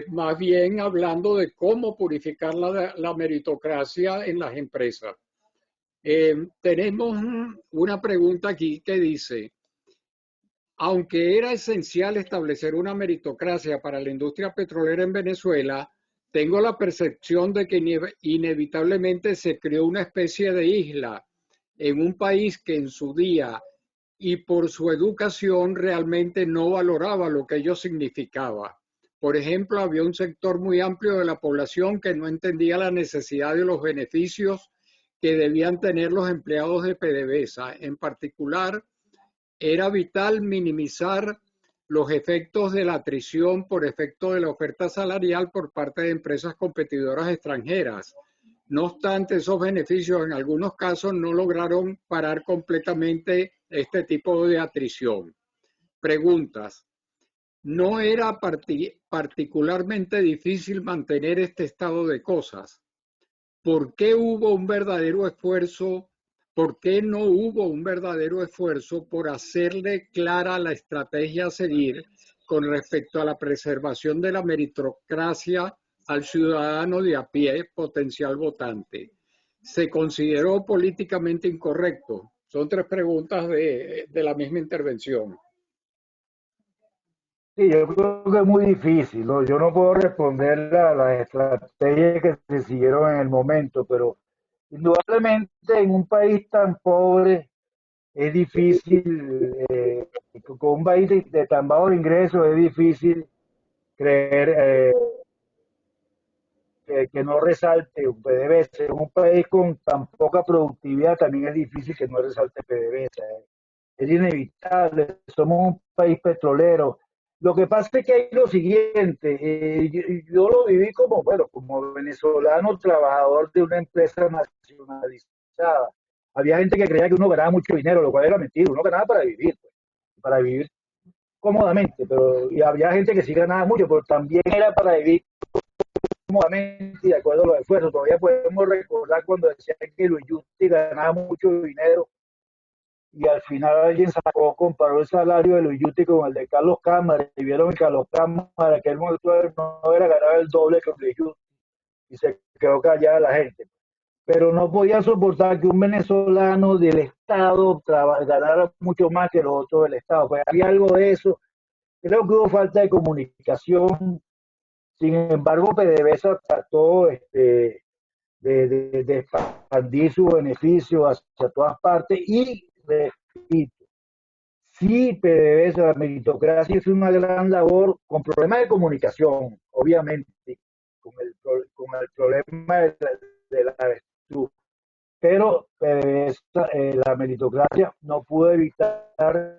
más bien hablando de cómo purificar la meritocracia en las empresas. Tenemos una pregunta aquí que dice, aunque era esencial establecer una meritocracia para la industria petrolera en Venezuela, tengo la percepción de que inevitablemente se creó una especie de isla en un país que en su día y por su educación realmente no valoraba lo que ello significaba. Por ejemplo, había un sector muy amplio de la población que no entendía la necesidad de los beneficios que debían tener los empleados de PDVSA. En particular, era vital minimizar los efectos de la atrición por efecto de la oferta salarial por parte de empresas competidoras extranjeras. No obstante, esos beneficios en algunos casos no lograron parar completamente este tipo de atrición. Preguntas. ¿No era particularmente difícil mantener este estado de cosas? ¿Por qué hubo un verdadero esfuerzo? ¿Por qué no hubo un verdadero esfuerzo por hacerle clara la estrategia a seguir con respecto a la preservación de la meritocracia al ciudadano de a pie, potencial votante? ¿Se consideró políticamente incorrecto? Son tres preguntas de la misma intervención. Sí, yo creo que es muy difícil, ¿no? Yo no puedo responder a las estrategias que se siguieron en el momento, pero indudablemente en un país tan pobre es difícil, con un país de tan bajo ingreso es difícil creer que no resalte un PDVSA. En un país con tan poca productividad también es difícil que no resalte PDVSA. Es inevitable, somos un país petrolero. Lo que pasa es que hay lo siguiente, yo lo viví como, bueno, como venezolano trabajador de una empresa nacionalizada. Había gente que creía que uno ganaba mucho dinero, lo cual era mentira, uno ganaba para vivir cómodamente, pero y había gente que sí ganaba mucho, pero también era para vivir cómodamente y de acuerdo a los esfuerzos. Todavía podemos recordar cuando decían que Luis Yusti ganaba mucho dinero y al final alguien sacó, comparó el salario de Luis Yuti con el de Carlos Cámara y vieron que Carlos Cámara, que él no era ganar el doble que Luis Yuti y se quedó callada la gente. Pero no podía soportar que un venezolano del Estado ganara mucho más que los otros del Estado. Pues había algo de eso. Creo que hubo falta de comunicación. Sin embargo, PDVSA trató de expandir su beneficio hacia todas partes y repito, sí, PDVSA, la meritocracia es una gran labor con problemas de comunicación, obviamente, con el problema de la avestruz. Pero PDVSA, la meritocracia no pudo evitar,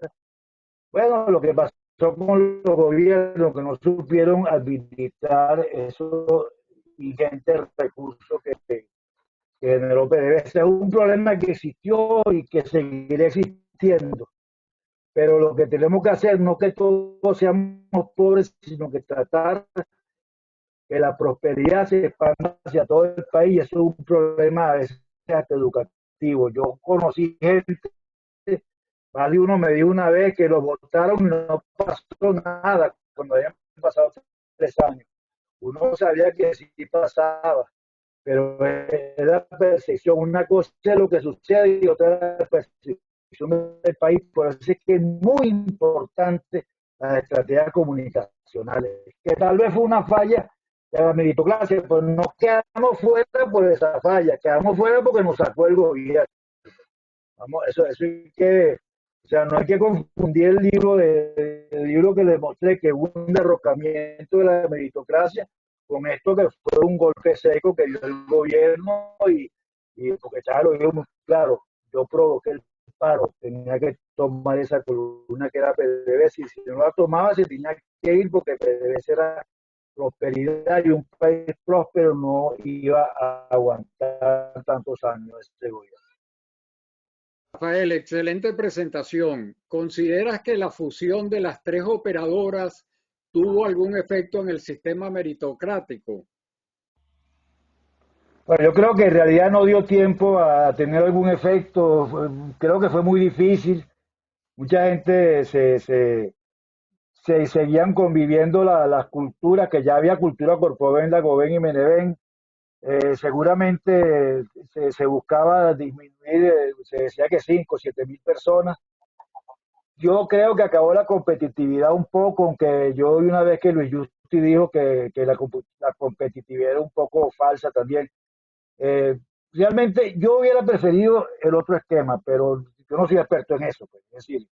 bueno, lo que pasó con los gobiernos que no supieron administrar esos ingentes recursos que generó PDVSA. Es un problema que existió y que seguirá existiendo. Pero lo que tenemos que hacer no es que todos seamos pobres, sino que tratar que la prosperidad se expanda hacia todo el país. Eso es un problema a veces hasta educativo. Yo conocí gente, más de uno me dijo una vez que lo votaron y no pasó nada cuando habían pasado 3 años. Uno sabía que sí pasaba, pero es la percepción. Una cosa es lo que sucede y otra es la percepción del país. Por eso es que es muy importante las estrategias comunicacionales, que tal vez fue una falla de la meritocracia, pero no quedamos fuera por esa falla, quedamos fuera porque nos sacó el gobierno. Vamos, eso hay que, o sea, no hay que confundir el libro que les mostré, que hubo un derrocamiento de la meritocracia, con esto que fue un golpe seco que dio el gobierno y porque estaba lo digo muy claro, yo provoqué el paro, tenía que tomar esa columna que era PDVSA y si no la tomaba se tenía que ir porque PDVSA era prosperidad, y un país próspero no iba a aguantar tantos años este gobierno. Rafael, excelente presentación. ¿Consideras que la fusión de las tres operadoras tuvo algún efecto en el sistema meritocrático? Bueno, yo creo que en realidad no dio tiempo a tener algún efecto. Creo que fue muy difícil. Mucha gente se seguían conviviendo las culturas, que ya había cultura corpovenda, Gobén y Menevén. Seguramente se buscaba disminuir, se decía que 5 o 7 mil personas. Yo creo que acabó la competitividad un poco, aunque yo vi una vez que Luis Justi dijo que la competitividad era un poco falsa también. Eh, Realmente yo hubiera preferido el otro esquema, pero yo no soy experto en eso, pues. Es decir,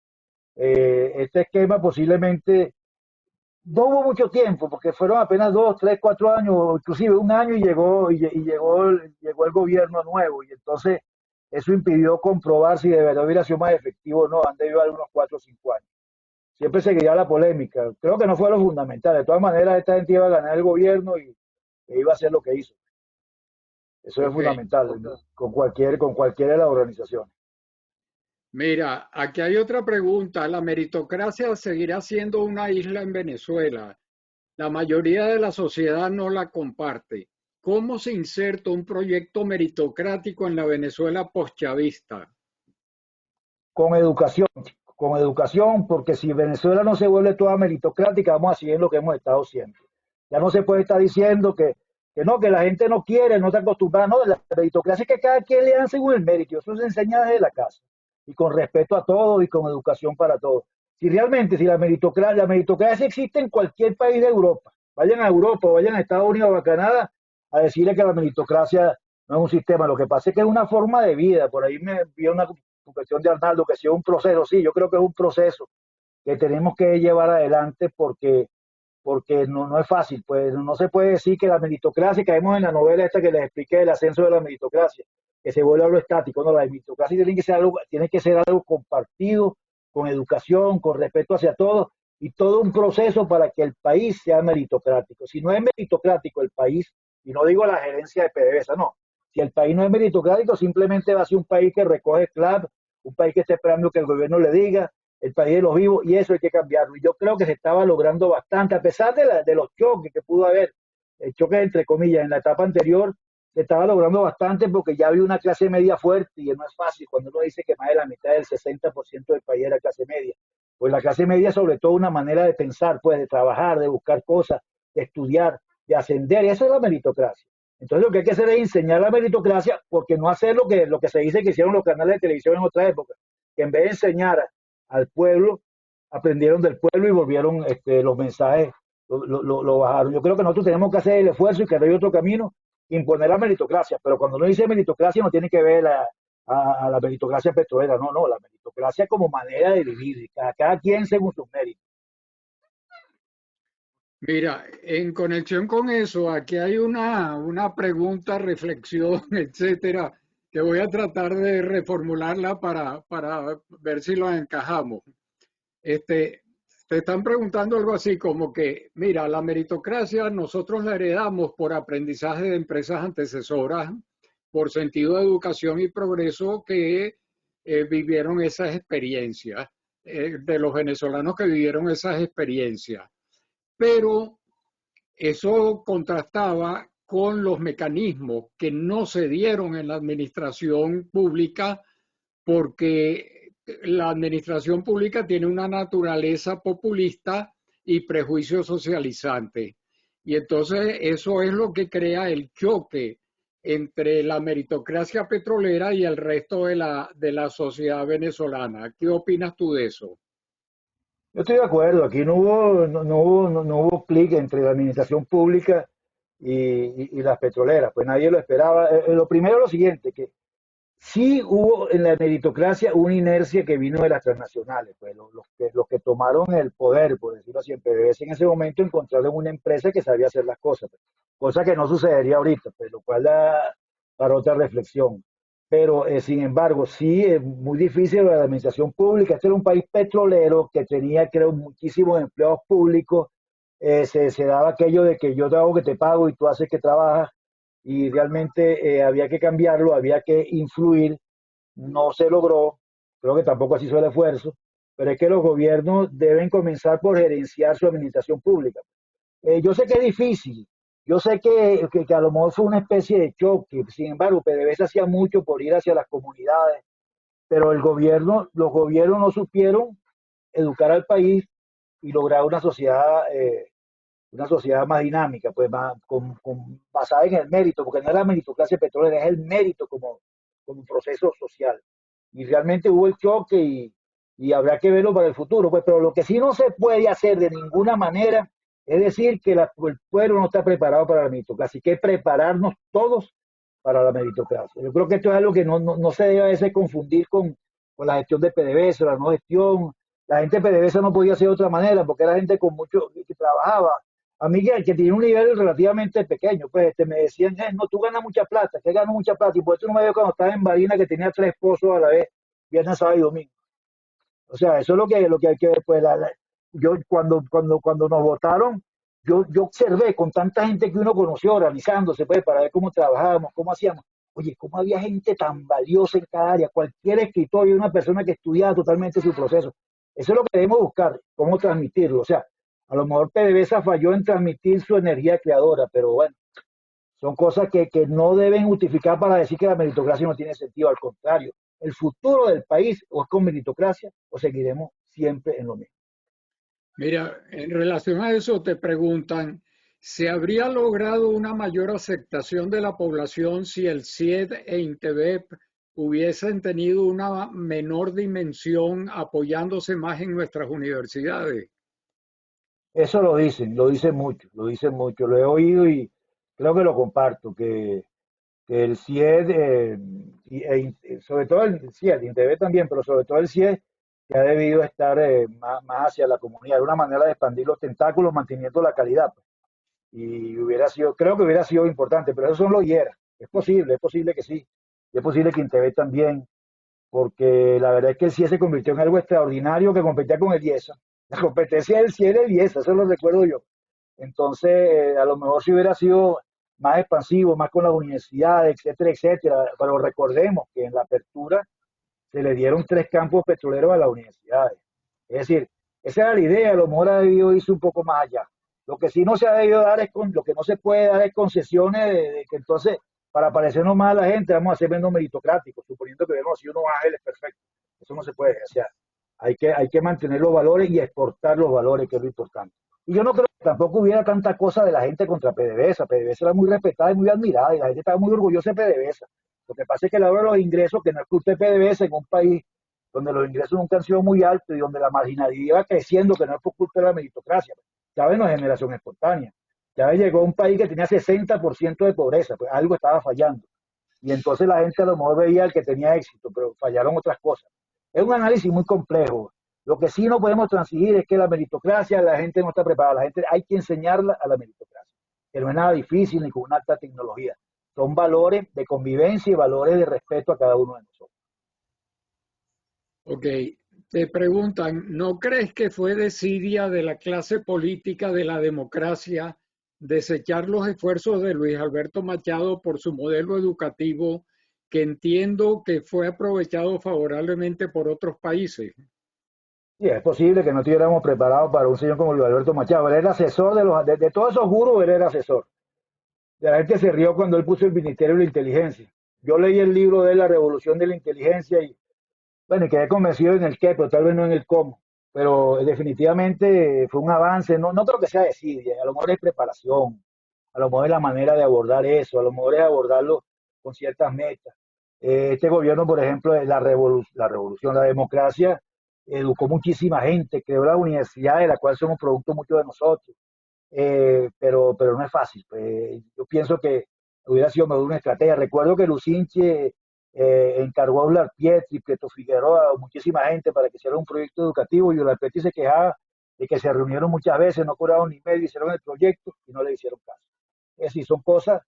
este esquema posiblemente no hubo mucho tiempo, porque fueron apenas 2, 3, 4 años, o inclusive un año, y llegó el gobierno nuevo, y entonces eso impidió comprobar si de verdad hubiera sido más efectivo o no. Han debido dar unos 4 o 5 años. Siempre seguiría la polémica. Creo que no fue lo fundamental. De todas maneras, esta gente iba a ganar el gobierno e iba a hacer lo que hizo. Eso es Ok. fundamental, ¿no? Con cualquiera de las organizaciones. Mira, aquí hay otra pregunta. ¿La meritocracia seguirá siendo una isla en Venezuela? La mayoría de la sociedad no la comparte. ¿Cómo se inserta un proyecto meritocrático en la Venezuela postchavista? Con educación, con educación, porque si Venezuela no se vuelve toda meritocrática, vamos a seguir lo que hemos estado siempre. Ya no se puede estar diciendo que no, que la gente no quiere, no está acostumbrada. No, la meritocracia es que cada quien le dan según el mérito. Eso se enseña desde la casa, y con respeto a todos y con educación para todos. Si realmente, si la meritocracia existe en cualquier país de Europa, vayan a Europa o vayan a Estados Unidos o a Canadá a decirle que la meritocracia no es un sistema. Lo que pasa es que es una forma de vida. Por ahí me vio una cuestión de Arnaldo, que si es un proceso. Sí, yo creo que es un proceso que tenemos que llevar adelante, porque no es fácil. Pues no se puede decir que la meritocracia, caemos en la novela esta que les expliqué, el ascenso de la meritocracia, que se vuelve algo estático. No, la meritocracia tiene que ser algo compartido, con educación, con respeto hacia todos, y todo un proceso para que el país sea meritocrático. Si no es meritocrático el país, y no digo la gerencia de PDVSA, no, si el país no es meritocrático, simplemente va a ser un país que recoge CLAP, un país que está esperando que el gobierno le diga, el país de los vivos, y eso hay que cambiarlo. Y yo creo que se estaba logrando bastante, a pesar de los choques que pudo haber, choques entre comillas, en la etapa anterior, se estaba logrando bastante, porque ya había una clase media fuerte, y no es fácil cuando uno dice que más de la mitad del 60% del país era clase media. Pues la clase media, sobre todo, una manera de pensar, pues de trabajar, de buscar cosas, de estudiar, de ascender, y eso es la meritocracia. Entonces lo que hay que hacer es enseñar la meritocracia, porque no hacer lo que se dice que hicieron los canales de televisión en otra época, que en vez de enseñar al pueblo, aprendieron del pueblo y volvieron los mensajes, lo bajaron. Yo creo que nosotros tenemos que hacer el esfuerzo, y que no hay otro camino, imponer la meritocracia. Pero cuando uno dice meritocracia, no tiene que ver a la meritocracia petrolera. No, la meritocracia como manera de vivir, cada quien según sus méritos. Mira, en conexión con eso, aquí hay una pregunta, reflexión, etcétera, que voy a tratar de reformularla para ver si lo encajamos. Este, te están preguntando algo así como que, mira, la meritocracia nosotros la heredamos por aprendizaje de empresas antecesoras, por sentido de educación y progreso que vivieron esas experiencias, de los venezolanos que vivieron esas experiencias. Pero eso contrastaba con los mecanismos que no se dieron en la administración pública, porque la administración pública tiene una naturaleza populista y prejuicio socializante. Y entonces eso es lo que crea el choque entre la meritocracia petrolera y el resto de la sociedad venezolana. ¿Qué opinas tú de eso? Yo estoy de acuerdo. Aquí no hubo clic entre la administración pública y las petroleras. Pues nadie lo esperaba. Lo primero es lo siguiente, que sí hubo en la meritocracia una inercia que vino de las transnacionales. Pues los que tomaron el poder, por decirlo así, en PDVSA, en ese momento encontraron una empresa que sabía hacer las cosas, pues, cosa que no sucedería ahorita, pues, lo cual da para otra reflexión. Pero, sin embargo, sí es muy difícil la administración pública. Este era un país petrolero que tenía, creo, muchísimos empleados públicos, se daba aquello de que yo te hago que te pago y tú haces que trabajas, y realmente había que cambiarlo, había que influir, no se logró, creo que tampoco así hizo el esfuerzo, pero es que los gobiernos deben comenzar por gerenciar su administración pública. Yo sé que es difícil, yo sé que a lo mejor fue una especie de choque, sin embargo, PDVSA hacía mucho por ir hacia las comunidades, pero los gobiernos no supieron educar al país y lograr una sociedad más dinámica, pues más, basada en el mérito, porque no es la meritocracia petrolera, es el mérito como un proceso social. Y realmente hubo el choque y habrá que verlo para el futuro, pues, pero lo que sí no se puede hacer de ninguna manera es decir que el pueblo no está preparado para la meritocracia, hay que prepararnos todos para la meritocracia. Yo creo que esto es algo que no se debe a veces confundir con la gestión de PDVSA, la no gestión. La gente de PDVSA no podía hacer de otra manera porque era gente con mucho que trabajaba. A mí que tenía un nivel relativamente pequeño, pues me decían, no, tú ganas mucha plata, que ganas mucha plata, y por eso no me veo cuando estaba en Barina que tenía 3 esposos a la vez, viernes, sábado y domingo. O sea, eso es lo que hay que ver. Pues, yo cuando nos votaron, yo observé con tanta gente que uno conoció organizándose, pues, para ver cómo trabajábamos, cómo hacíamos. Oye, cómo había gente tan valiosa en cada área, cualquier escritor y una persona que estudiaba totalmente su proceso. Eso es lo que debemos buscar, cómo transmitirlo. O sea, a lo mejor PDVSA falló en transmitir su energía creadora, pero bueno, son cosas que no deben justificar para decir que la meritocracia no tiene sentido, al contrario. El futuro del país o es con meritocracia o seguiremos siempre en lo mismo. Mira, en relación a eso te preguntan, ¿se habría logrado una mayor aceptación de la población si el CIED e INTEBEP hubiesen tenido una menor dimensión apoyándose más en nuestras universidades? Eso lo dicen mucho, lo he oído y creo que lo comparto, que el CIED, sobre todo el CIED, INTEBEP también, pero sobre todo el CIED, que ha debido estar más hacia la comunidad, de una manera de expandir los tentáculos, manteniendo la calidad, pues. Y creo que hubiera sido importante, pero eso son los hieras. Es posible que sí, y es posible que INTEBEP también, porque la verdad es que el CIE se convirtió en algo extraordinario que competía con el IESA. La competencia del CIE era el IESA, eso lo recuerdo yo. Entonces, a lo mejor si hubiera sido más expansivo, más con las universidades, etcétera, etcétera, pero recordemos que en la apertura se le dieron 3 campos petroleros a las universidades. Es decir, esa era la idea, a lo mejor ha debido irse un poco más allá. Lo que sí no se ha debido dar lo que no se puede dar es concesiones de que entonces, para parecernos más a la gente, vamos a ser menos meritocráticos, suponiendo que hubiéramos sido unos ángeles perfectos. Eso no se puede, o sea, hay que mantener los valores y exportar los valores, que es lo importante. Y yo no creo que tampoco hubiera tanta cosa de la gente contra PDVSA. PDVSA era muy respetada y muy admirada y la gente estaba muy orgullosa de PDVSA. Lo que pasa es que la hora de los ingresos, que no es que usted PDVSA en un país donde los ingresos nunca han sido muy altos y donde la marginalidad va creciendo, que no es por culpa de la meritocracia. Chávez no es generación espontánea. Chávez llegó a un país que tenía 60% de pobreza, pues algo estaba fallando. Y entonces la gente a lo mejor veía el que tenía éxito, pero fallaron otras cosas. Es un análisis muy complejo. Lo que sí no podemos transigir es que la meritocracia, la gente no está preparada, la gente hay que enseñarla a la meritocracia, que no es nada difícil ni con una alta tecnología. Son valores de convivencia y valores de respeto a cada uno de nosotros. Ok, te preguntan, ¿no crees que fue desidia de la clase política de la democracia desechar los esfuerzos de Luis Alberto Machado por su modelo educativo, que entiendo que fue aprovechado favorablemente por otros países? Sí, es posible que no estuviéramos preparados para un señor como Luis Alberto Machado. Él era asesor de todos esos gurús, él era asesor. La gente se rió cuando él puso el Ministerio de la Inteligencia. Yo leí el libro de La Revolución de la Inteligencia y, bueno, quedé convencido en el qué, pero tal vez no en el cómo. Pero definitivamente fue un avance. No creo que sea desidia, a lo mejor es preparación, a lo mejor es la manera de abordar eso, a lo mejor es abordarlo con ciertas metas. Este gobierno, por ejemplo, la democracia, educó muchísima gente, creó la universidad de la cual somos producto muchos de nosotros, pero no es fácil. Yo pienso que hubiera sido mejor una estrategia. Recuerdo que Lucinche encargó a Ular Pietri, Prieto Figueroa, muchísima gente para que hiciera un proyecto educativo y Ular Pietri se quejaba de que se reunieron muchas veces, no cobraron ni medio, hicieron el proyecto y no le hicieron caso. Es decir, son cosas,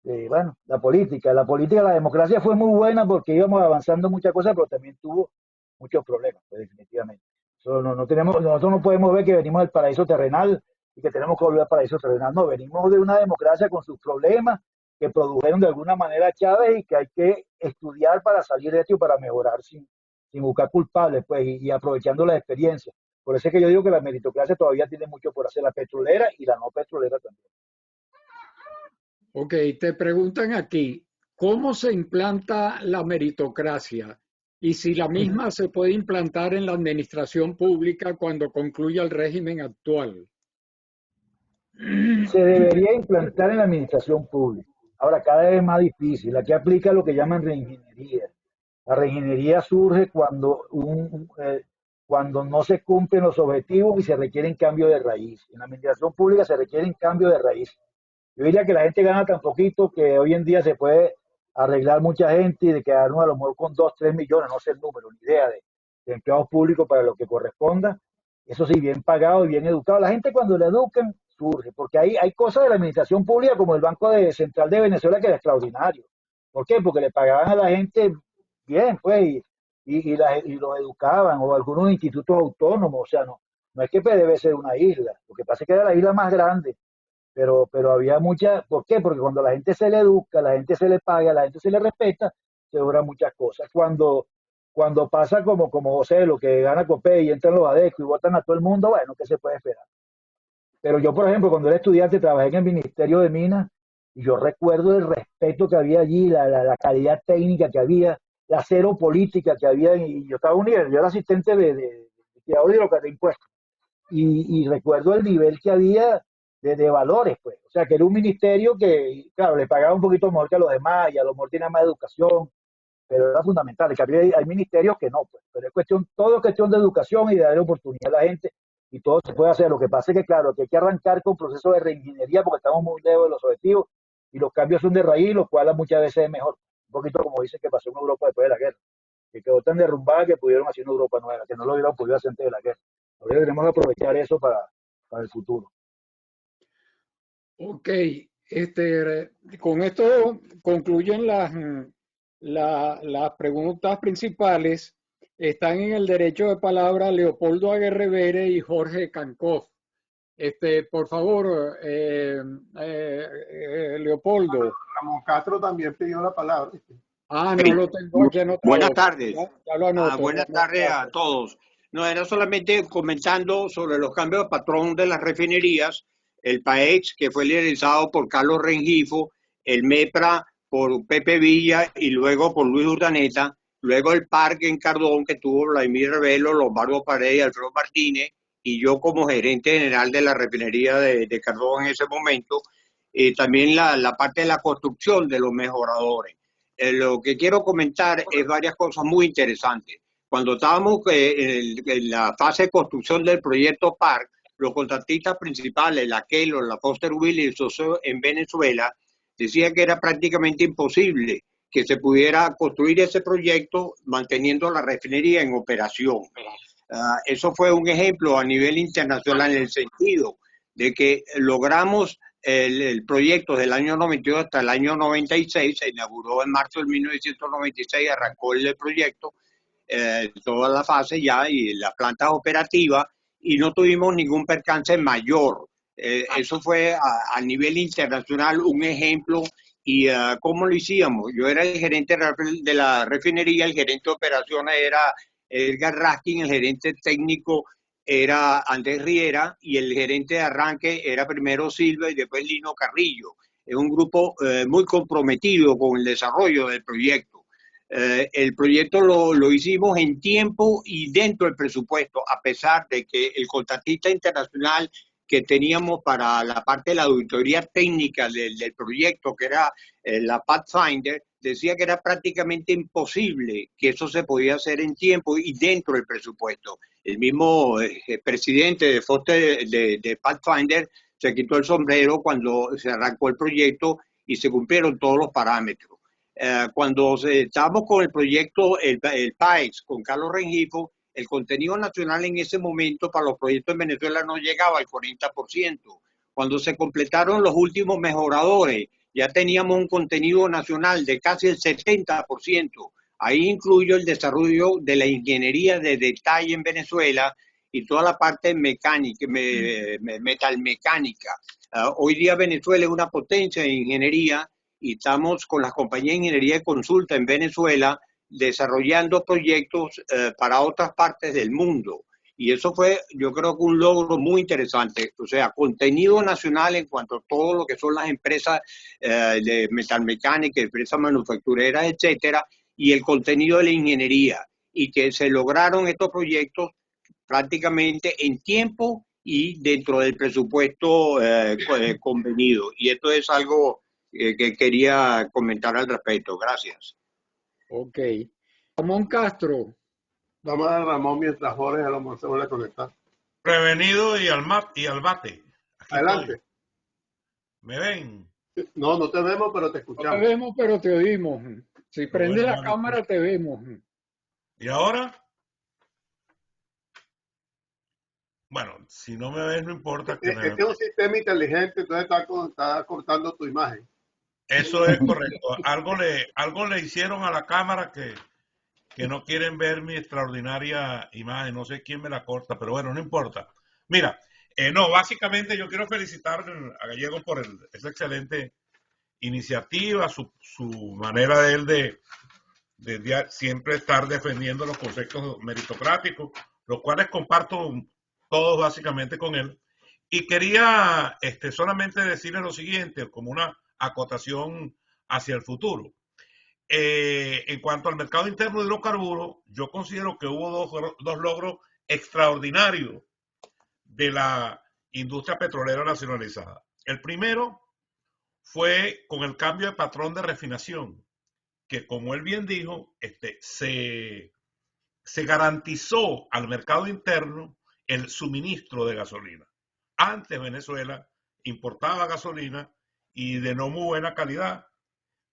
bueno, la democracia fue muy buena porque íbamos avanzando muchas cosas, pero también tuvo muchos problemas, pues, definitivamente. No tenemos, nosotros no podemos ver que venimos del paraíso terrenal y que tenemos que volver al paraíso terrenal. No, venimos de una democracia con sus problemas que produjeron de alguna manera a Chávez y que hay que estudiar para salir de esto y para mejorar sin buscar culpables, pues, y aprovechando la experiencia. Por eso es que yo digo que la meritocracia todavía tiene mucho por hacer, la petrolera y la no petrolera también. Ok, te preguntan aquí, ¿cómo se implanta la meritocracia? Y si la misma se puede implantar en la administración pública cuando concluya el régimen actual. Se debería implantar en la administración pública. Ahora, cada vez es más difícil. Aquí aplica lo que llaman reingeniería. La reingeniería surge cuando no se cumplen los objetivos y se requieren cambios de raíz. En la administración pública se requieren cambios de raíz. Yo diría que la gente gana tan poquito que hoy en día se puede arreglar mucha gente y de quedarnos a lo mejor con 2, 3 millones, no sé el número, ni idea de empleados públicos para lo que corresponda. Eso sí, bien pagado y bien educado. La gente cuando le educan surge, porque hay cosas de la administración pública como el Banco Central de Venezuela que era extraordinario. ¿Por qué? Porque le pagaban a la gente bien, pues, y los educaban, o algunos institutos autónomos, o sea, no es que debe ser una isla, lo que pasa es que era la isla más grande, pero había mucha, ¿por qué? Porque cuando a la gente se le educa, a la gente se le paga, a la gente se le respeta, se logran muchas cosas. Cuando pasa como José, lo que gana Copé y entran los adecos y votan a todo el mundo, bueno, ¿qué se puede esperar? Pero yo, por ejemplo, cuando era estudiante trabajé en el Ministerio de Minas y yo recuerdo el respeto que había allí, la calidad técnica que había, la cero política que había, y yo estaba yo era asistente de liquidador de impuestos, y recuerdo el nivel que había de valores, pues. O sea, que era un ministerio que, claro, le pagaba un poquito mejor que a los demás, y a lo mejor tenía más educación, pero era fundamental. Que hay ministerios que no, pues. Pero es cuestión, todo es cuestión de educación y de darle oportunidad a la gente, y todo se puede hacer. Lo que pasa es que, claro, que hay que arrancar con procesos de reingeniería porque estamos muy lejos de los objetivos, y los cambios son de raíz, lo cual muchas veces es mejor. Un poquito como dicen que pasó en Europa después de la guerra, que quedó tan derrumbada que pudieron hacer una Europa nueva, que no lo hubieran podido hacer antes de la guerra. Ahora tenemos que aprovechar eso para el futuro. Ok, con esto concluyen las preguntas principales. Están en el derecho de palabra Leopoldo Aguerrevere y Jorge Cancoff. Por favor, Leopoldo. Ramón Castro también pidió la palabra. Ah, no lo tengo aquí Buenas anotado. tardes. Ya lo anoto. Buenas tardes a todos. No, era solamente comentando sobre los cambios de patrón de las refinerías, el PAEX, que fue liderizado por Carlos Rengifo, el MEPRA por Pepe Villa y luego por Luis Urdaneta, luego el Parque en Cardón, que tuvo Vladimir Rebelo, Lombardo Paredes y Alfredo Martínez, y yo como gerente general de la refinería de Cardón en ese momento, también la parte de la construcción de los mejoradores. Lo que quiero comentar es varias cosas muy interesantes. Cuando estábamos en la fase de construcción del proyecto PARC, los contratistas principales, la Keylor, la Foster Willis en Venezuela, decían que era prácticamente imposible que se pudiera construir ese proyecto manteniendo la refinería en operación. Eso fue un ejemplo a nivel internacional en el sentido de que logramos el proyecto del año 92 hasta el año 96, se inauguró en marzo de 1996, arrancó el proyecto, toda la fase ya y las plantas operativas, y no tuvimos ningún percance mayor. Eso fue a nivel internacional un ejemplo. ¿Y cómo lo hicimos? Yo era el gerente de la refinería, el gerente de operaciones era Edgar Raskin, el gerente técnico era Andrés Riera y el gerente de arranque era primero Silva y después Lino Carrillo. Es un grupo muy comprometido con el desarrollo del proyecto. El proyecto lo hicimos en tiempo y dentro del presupuesto, a pesar de que el contratista internacional que teníamos para la parte de la auditoría técnica del proyecto, que era la Pathfinder, decía que era prácticamente imposible que eso se podía hacer en tiempo y dentro del presupuesto. El mismo presidente de Foster, de Pathfinder se quitó el sombrero cuando se arrancó el proyecto y se cumplieron todos los parámetros. Cuando estábamos con el proyecto, el PAEX, con Carlos Rengifo, el contenido nacional en ese momento para los proyectos en Venezuela no llegaba al 40%. Cuando se completaron los últimos mejoradores, ya teníamos un contenido nacional de casi el 70%. Ahí incluyo el desarrollo de la ingeniería de detalle en Venezuela, y toda la parte mecánica, metalmecánica. Hoy día Venezuela es una potencia de ingeniería y estamos con las compañías de ingeniería de consulta en Venezuela desarrollando proyectos para otras partes del mundo. Y eso fue, yo creo que un logro muy interesante. O sea, contenido nacional en cuanto a todo lo que son las empresas de metalmecánica, empresas manufactureras, etcétera, y el contenido de la ingeniería. Y que se lograron estos proyectos prácticamente en tiempo y dentro del presupuesto convenido. Y esto es algo que quería comentar al respecto. Gracias. Ok. Ramón Castro. Vamos a Ramón mientras Jorge a lo mejor se vuelve a conectar. Prevenido y al bate. Aquí Adelante. estoy. ¿Me ven? No, no te vemos, pero te No escuchamos. te vemos, pero te oímos. Si prende bueno, la cámara, te vemos. ¿Y ahora? Bueno, si no me ves, no importa. Este es un sistema inteligente, entonces está cortando tu imagen. Eso es correcto. Algo le hicieron a la cámara que no quieren ver mi extraordinaria imagen. No sé quién me la corta, pero bueno, no importa. Mira, no, básicamente yo quiero felicitar a Gallego por esa excelente iniciativa, su manera de él de siempre estar defendiendo los conceptos meritocráticos, los cuales comparto todos básicamente con él. Y quería solamente decirle lo siguiente, como una acotación hacia el futuro. En cuanto al mercado interno de hidrocarburos, yo considero que hubo dos logros extraordinarios de la industria petrolera nacionalizada. El primero fue con el cambio de patrón de refinación, que como él bien dijo, se garantizó al mercado interno el suministro de gasolina. Antes Venezuela importaba gasolina y de no muy buena calidad.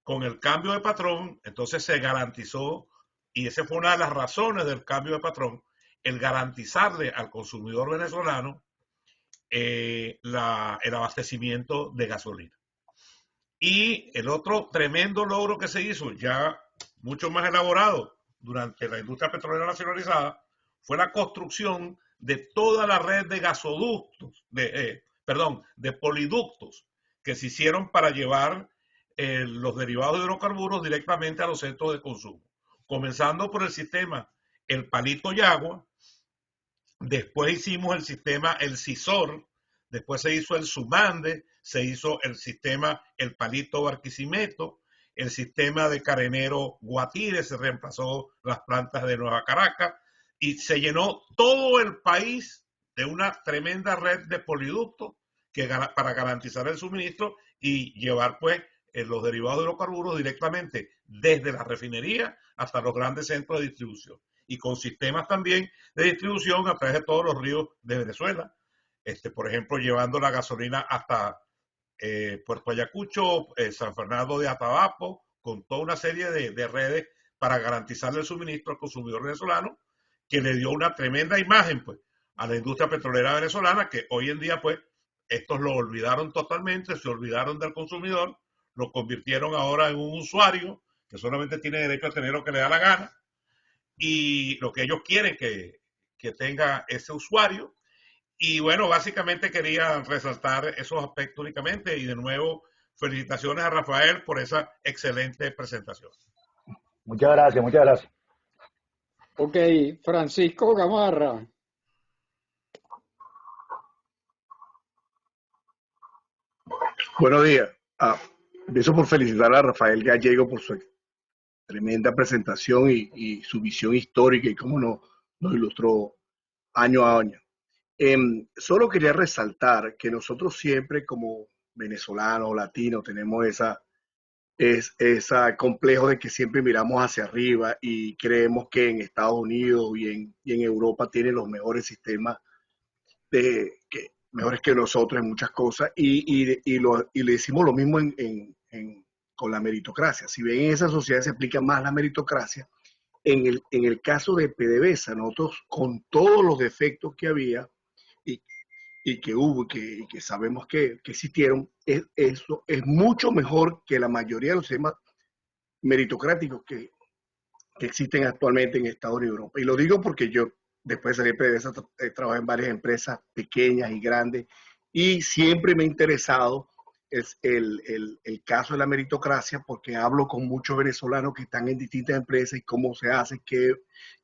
Con el cambio de patrón, entonces se garantizó, y esa fue una de las razones del cambio de patrón, el garantizarle al consumidor venezolano el abastecimiento de gasolina. Y el otro tremendo logro que se hizo, ya mucho más elaborado durante la industria petrolera nacionalizada, fue la construcción de toda la red de gasoductos, de poliductos que se hicieron para llevar los derivados de hidrocarburos directamente a los centros de consumo. Comenzando por el sistema El Palito Yagua, después hicimos el sistema El Cisor, después se hizo el Sumande, se hizo el sistema El Palito Barquisimeto, el sistema de Carenero Guatire, se reemplazó las plantas de Nueva Caracas y se llenó todo el país de una tremenda red de poliductos para garantizar el suministro y llevar pues los derivados de hidrocarburos directamente desde la refinería hasta los grandes centros de distribución y con sistemas también de distribución a través de todos los ríos de Venezuela. Por ejemplo, llevando la gasolina hasta Puerto Ayacucho, San Fernando de Atabapo, con toda una serie de redes para garantizarle el suministro al consumidor venezolano, que le dio una tremenda imagen pues a la industria petrolera venezolana, que hoy en día pues estos lo olvidaron totalmente, se olvidaron del consumidor, lo convirtieron ahora en un usuario que solamente tiene derecho a tener lo que le da la gana y lo que ellos quieren que tenga ese usuario. Y bueno, básicamente quería resaltar esos aspectos únicamente y de nuevo felicitaciones a Rafael por esa excelente presentación. Muchas gracias, muchas gracias. Ok, Francisco Gamarra. Buenos días. Empiezo por felicitar a Rafael Gallego por su tremenda presentación y su visión histórica y cómo nos ilustró año a año. Solo quería resaltar que nosotros siempre como venezolanos, latinos, tenemos ese complejo de que siempre miramos hacia arriba y creemos que en Estados Unidos y en Europa tienen los mejores sistemas mejores que nosotros en muchas cosas y le decimos lo mismo con la meritocracia. Si bien en esa sociedad se aplica más la meritocracia, en el caso de PDVSA, nosotros con todos los defectos que había y que hubo y que sabemos que existieron, eso es mucho mejor que la mayoría de los sistemas meritocráticos que existen actualmente en Estados Unidos y Europa. Y lo digo porque yo después de salir de PDVSA, trabajé en varias empresas pequeñas y grandes, y siempre me ha interesado es el caso de la meritocracia, porque hablo con muchos venezolanos que están en distintas empresas y cómo se hace, qué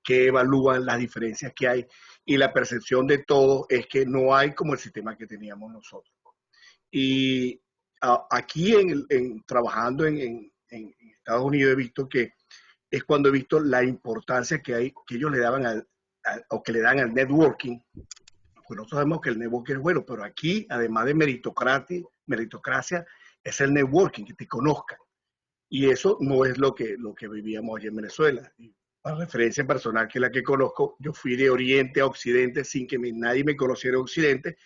evalúan, las diferencias que hay, y la percepción de todos es que no hay como el sistema que teníamos nosotros. Y aquí trabajando en Estados Unidos he visto que es cuando he visto la importancia que hay, que ellos le daban o que le dan al networking. Pues nosotros sabemos que el networking es bueno, pero aquí, además de meritocracia, es el networking, que te conozcan. Y eso no es lo que vivíamos allí en Venezuela. Y para referencia personal, que es la que conozco, yo fui de Oriente a Occidente sin que nadie me conociera en Occidente,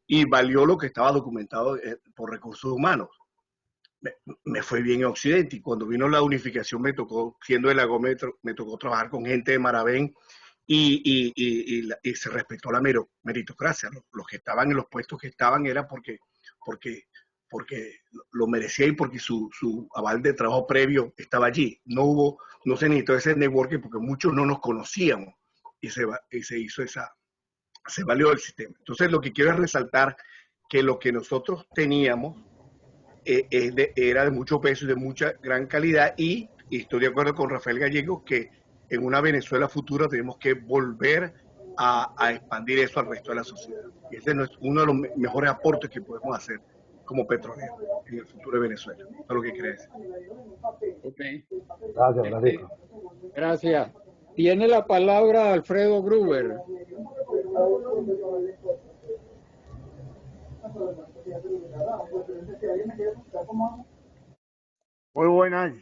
y valió lo que estaba documentado por recursos humanos. Me fue bien en Occidente, y cuando vino la unificación me tocó, siendo de la Gómez, me tocó trabajar con gente de Maravén, y se respetó la meritocracia. Los que estaban en los puestos que estaban era porque lo merecía y porque su aval de trabajo previo estaba allí. No se necesitó ese networking porque muchos no nos conocíamos, y se hizo se valió el sistema. Entonces lo que quiero es resaltar que lo que nosotros teníamos era de mucho peso y de mucha gran calidad, y estoy de acuerdo con Rafael Gallego que en una Venezuela futura tenemos que volver a expandir eso al resto de la sociedad. Y ese es uno de los mejores aportes que podemos hacer como petroleros en el futuro de Venezuela. Eso es lo que quería decir. Okay. Gracias, Francisco. Gracias. Tiene la palabra Alfredo Gruber. Muy buenas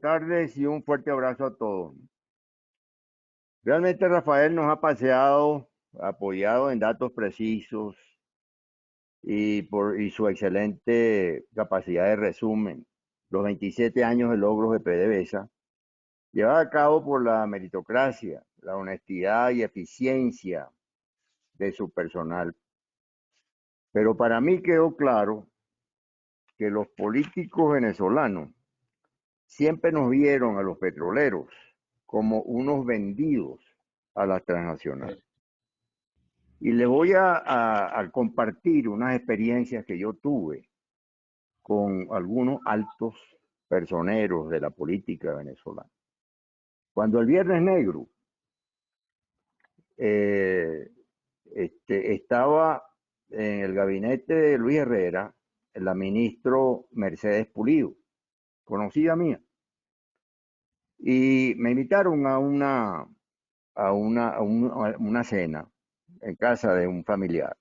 tardes y un fuerte abrazo a todos. Realmente Rafael nos ha paseado, apoyado en datos precisos y su excelente capacidad de resumen. Los 27 años de logros de PDVSA, llevada a cabo por la meritocracia, la honestidad y eficiencia de su personal. Pero para mí quedó claro que los políticos venezolanos siempre nos vieron a los petroleros como unos vendidos a las transnacionales. Y les voy a compartir unas experiencias que yo tuve con algunos altos personeros de la política venezolana. Cuando el Viernes Negro estaba en el gabinete de Luis Herrera, la ministro Mercedes Pulido, conocida mía, y me invitaron a una cena en casa de un familiar.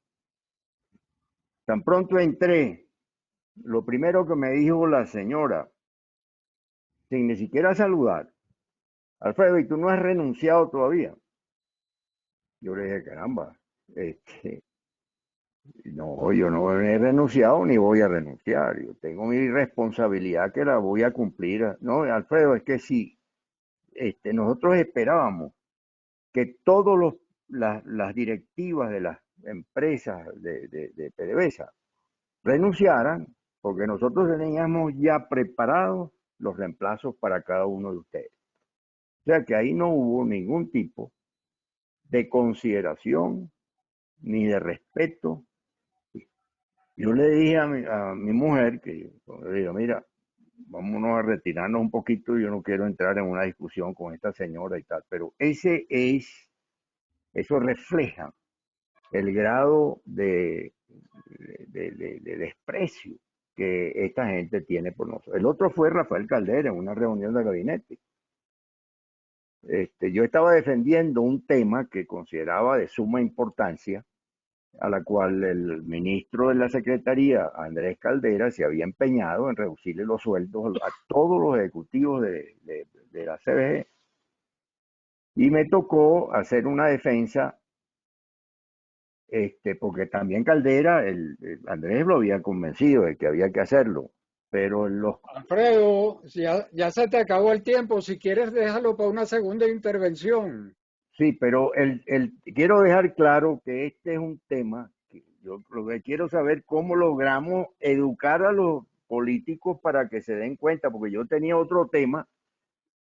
Tan pronto entré, lo primero que me dijo la señora, sin ni siquiera saludar: Alfredo, ¿y tú no has renunciado todavía? Yo le dije, caramba, no, yo no he renunciado ni voy a renunciar. Yo tengo mi responsabilidad que la voy a cumplir. No, Alfredo, es que sí, nosotros esperábamos que todas las directivas de las empresas de PDVSA renunciaran, porque nosotros teníamos ya preparados los reemplazos para cada uno de ustedes. O sea que ahí no hubo ningún tipo de consideración ni de respeto. Yo le dije a mi mujer, que yo le digo, mira, vámonos a retirarnos un poquito, yo no quiero entrar en una discusión con esta señora y tal, pero eso refleja el grado de desprecio que esta gente tiene por nosotros. El otro fue Rafael Caldera en una reunión de gabinete. Yo estaba defendiendo un tema que consideraba de suma importancia, a la cual el ministro de la Secretaría, Andrés Caldera, se había empeñado en reducirle los sueldos a todos los ejecutivos de la CBG. Y me tocó hacer una defensa, porque también Caldera, Andrés lo había convencido de que había que hacerlo, pero Alfredo, ya se te acabó el tiempo. Si quieres, déjalo para una segunda intervención. Sí, pero quiero dejar claro que este es un tema que yo lo que quiero saber cómo logramos educar a los políticos para que se den cuenta, porque yo tenía otro tema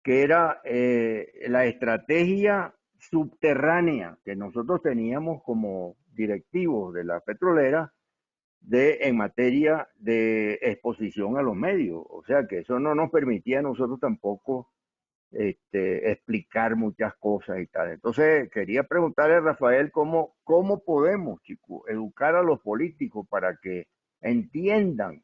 que era la estrategia subterránea que nosotros teníamos como directivos de la petrolera en materia de exposición a los medios. O sea que eso no nos permitía a nosotros tampoco explicar muchas cosas y tal. Entonces quería preguntarle a Rafael cómo podemos, chicos, educar a los políticos para que entiendan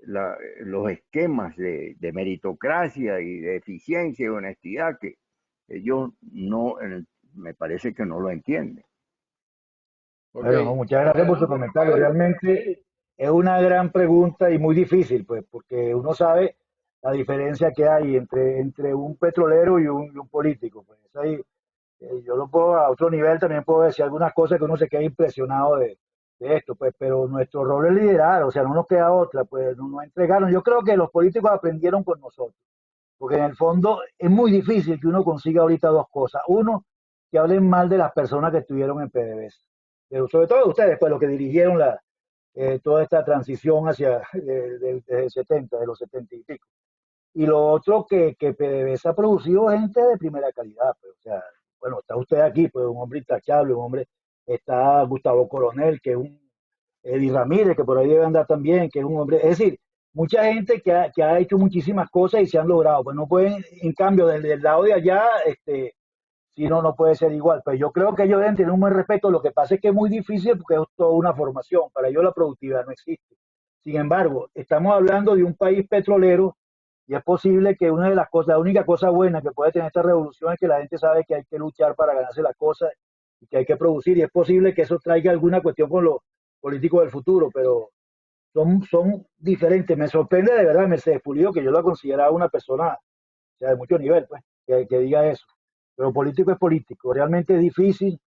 los esquemas de meritocracia y de eficiencia y honestidad que ellos no, me parece que no lo entienden. Bueno, no, muchas gracias por su comentario. Realmente es una gran pregunta y muy difícil, pues, porque uno sabe la diferencia que hay entre un petrolero y un político. Pues ahí, yo lo puedo a otro nivel, también puedo decir algunas cosas que uno se queda impresionado de esto, pues, pero nuestro rol es liderar, o sea, no nos queda otra, pues, no nos entregaron. Yo creo que los políticos aprendieron con nosotros, porque en el fondo es muy difícil que uno consiga ahorita dos cosas. Uno, que hablen mal de las personas que estuvieron en PDVSA, pero sobre todo ustedes, pues, los que dirigieron toda esta transición hacia desde el 70, de los 70 y pico. Y lo otro, que PDVSA ha producido gente de primera calidad, pues, o sea, bueno, está usted aquí, pues un hombre intachable, un hombre, está Gustavo Coronel, que es un Eddie Ramírez, que por ahí debe andar también, que es un hombre, es decir, mucha gente que ha hecho muchísimas cosas y se han logrado, pues no pueden, en cambio, del lado de allá, si no, no puede ser igual. Pues yo creo que ellos deben tener un buen respeto, lo que pasa es que es muy difícil porque es toda una formación, para ellos la productividad no existe. Sin embargo, estamos hablando de un país petrolero y es posible que una de las cosas, la única cosa buena que puede tener esta revolución es que la gente sabe que hay que luchar para ganarse las cosas y que hay que producir, y es posible que eso traiga alguna cuestión con los políticos del futuro, pero son diferentes. Me sorprende de verdad Mercedes Pulido, que yo la consideraba una persona, o sea, de mucho nivel, pues, que diga eso. Pero político es político, realmente es difícil.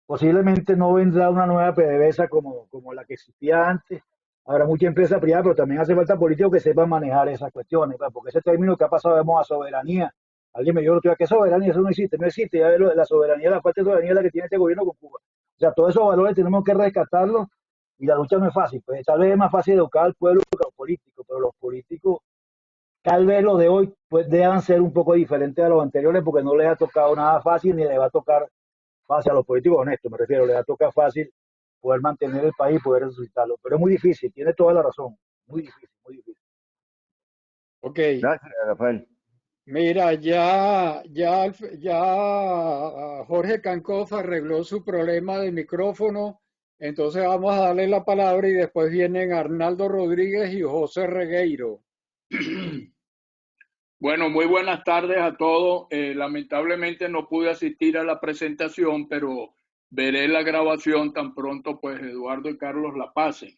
Posiblemente no vendrá una nueva PDVSA como la que existía antes. Habrá mucha empresa privada, pero también hace falta políticos que sepan manejar esas cuestiones, pues, porque ese término que ha pasado de moda, soberanía. Alguien me dijo, ¿qué soberanía? Eso no existe, no existe. Ya la soberanía, la falta de soberanía es la que tiene este gobierno con Cuba. O sea, todos esos valores tenemos que rescatarlos y la lucha no es fácil. Pues tal vez es más fácil educar al pueblo que a los políticos, pero los políticos, tal vez los de hoy, pues deban ser un poco diferentes a los anteriores porque no les ha tocado nada fácil ni les va a tocar fácil a los políticos honestos, me refiero, les toca fácil poder mantener el país, poder resucitarlo, pero es muy difícil, tiene toda la razón, muy difícil, muy difícil. Ok. Gracias, Rafael. Mira, ya Jorge Cancoff arregló su problema de micrófono, entonces vamos a darle la palabra y después vienen Arnaldo Rodríguez y José Regueiro. Bueno, muy buenas tardes a todos. Lamentablemente no pude asistir a la presentación, pero veré la grabación tan pronto pues Eduardo y Carlos la pasen.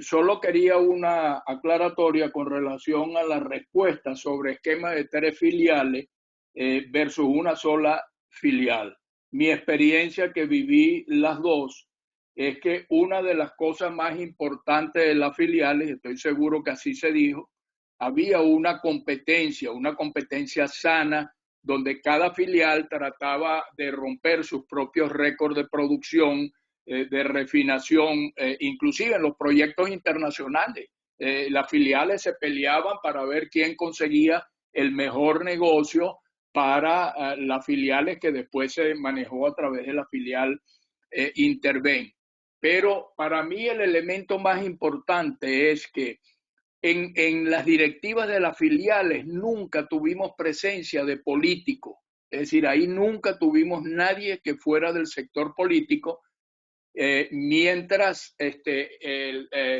Solo quería una aclaratoria con relación a la respuesta sobre esquema de 3 filiales versus una sola filial. Mi experiencia que viví las dos es que una de las cosas más importantes de las filiales, estoy seguro que así se dijo, había una competencia sana, donde cada filial trataba de romper sus propios récords de producción, de refinación, inclusive en los proyectos internacionales. Las filiales se peleaban para ver quién conseguía el mejor negocio para las filiales que después se manejó a través de la filial Interven. Pero para mí el elemento más importante es que en las directivas de las filiales nunca tuvimos presencia de políticos, es decir, ahí nunca tuvimos nadie que fuera del sector político, mientras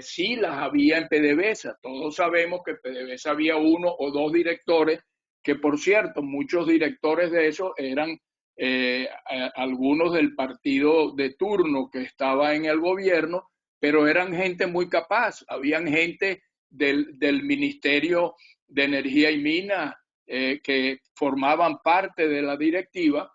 sí las había en PDVSA. Todos sabemos que en PDVSA había 1 o 2 directores, que por cierto, muchos directores de esos eran algunos del partido de turno que estaba en el gobierno, pero eran gente muy capaz, habían gente del Ministerio de Energía y Minas que formaban parte de la directiva,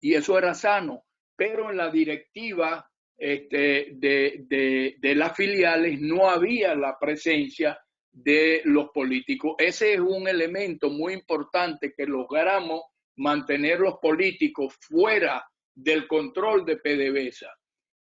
y eso era sano, pero en la directiva de las filiales no había la presencia de los políticos. Ese es un elemento muy importante, que logramos mantener los políticos fuera del control de PDVSA.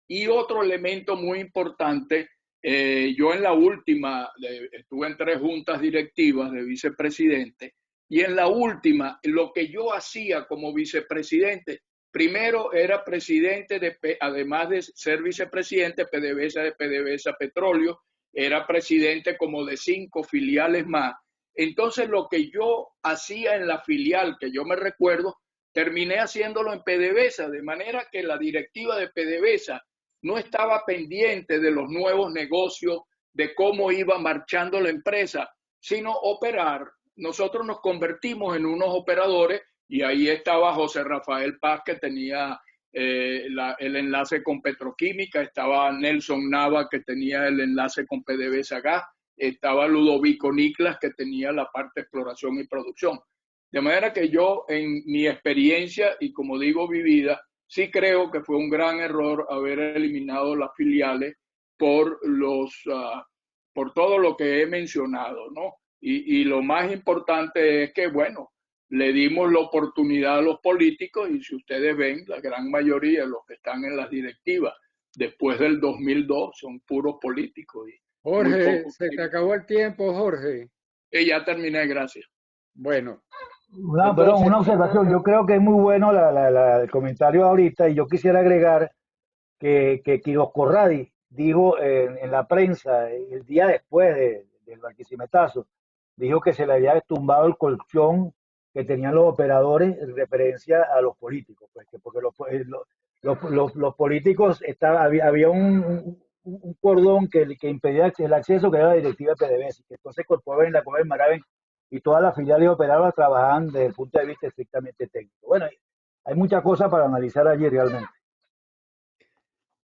Y otro elemento muy importante, yo en la última, estuve en 3 juntas directivas de vicepresidente, Y en la última, lo que yo hacía como vicepresidente, primero era presidente, además de ser vicepresidente de PDVSA Petróleo, era presidente como de 5 filiales más. Entonces lo que yo hacía en la filial, que yo me recuerdo, terminé haciéndolo en PDVSA, de manera que la directiva de PDVSA no estaba pendiente de los nuevos negocios, de cómo iba marchando la empresa, sino operar. Nosotros nos convertimos en unos operadores y ahí estaba José Rafael Paz, que tenía el enlace con Petroquímica, estaba Nelson Nava, que tenía el enlace con PDVSA Gas, estaba Ludovico Niklas, que tenía la parte de exploración y producción. De manera que yo, en mi experiencia y como digo vivida, sí creo que fue un gran error haber eliminado las filiales por por todo lo que he mencionado, ¿no? Y lo más importante es que, bueno, le dimos la oportunidad a los políticos y si ustedes ven, la gran mayoría de los que están en las directivas después del 2002 son puros políticos. Y Jorge, se te acabó el tiempo, Jorge. Ya terminé, gracias. Bueno. Perdón, una observación. Yo creo que es muy bueno el comentario ahorita y yo quisiera agregar que Quiroz Corradi dijo en la prensa el día después del Barquisimeto, dijo que se le había tumbado el colchón que tenían los operadores en referencia a los políticos, pues, porque los políticos había un cordón que impedía el acceso, que era la directiva de PDVSA, que entonces Corpoven, la Coven, Maraven y todas las filiales operadoras trabajaban desde el punto de vista estrictamente técnico. Bueno, hay muchas cosas para analizar allí realmente.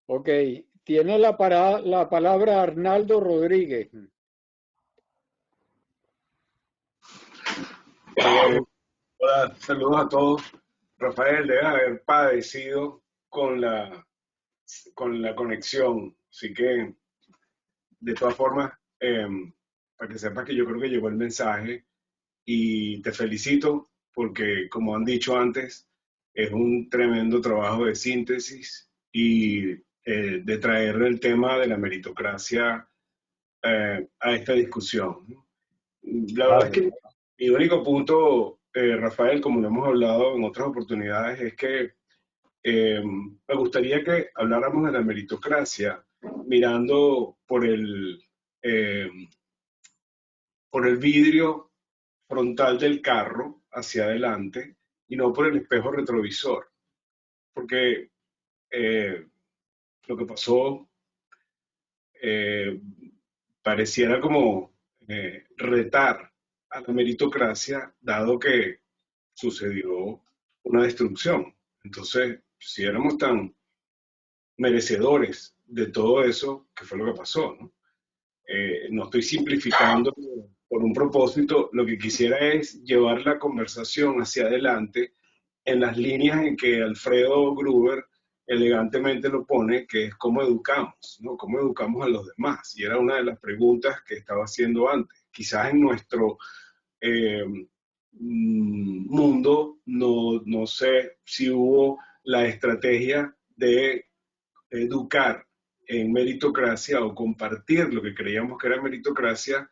Ok, tiene la palabra Arnaldo Rodríguez. Hola, saludos a todos. Rafael, debes haber padecido con la conexión, así que de todas formas, para que sepas que yo creo que llegó el mensaje y te felicito porque, como han dicho antes, es un tremendo trabajo de síntesis y de traer el tema de la meritocracia a esta discusión. La verdad es que mi único punto, Rafael, como lo hemos hablado en otras oportunidades, es que me gustaría que habláramos de la meritocracia mirando por el vidrio frontal del carro hacia adelante y no por el espejo retrovisor. Porque lo que pasó pareciera como retar a la meritocracia, dado que sucedió una destrucción. Entonces, si éramos tan merecedores de todo eso, ¿qué fue lo que pasó? No estoy simplificando por un propósito, lo que quisiera es llevar la conversación hacia adelante en las líneas en que Alfredo Gruber elegantemente lo pone, que es cómo educamos, ¿no? Cómo educamos a los demás. Y era una de las preguntas que estaba haciendo antes. Quizás en nuestro mundo no sé si hubo la estrategia de educar en meritocracia o compartir lo que creíamos que era meritocracia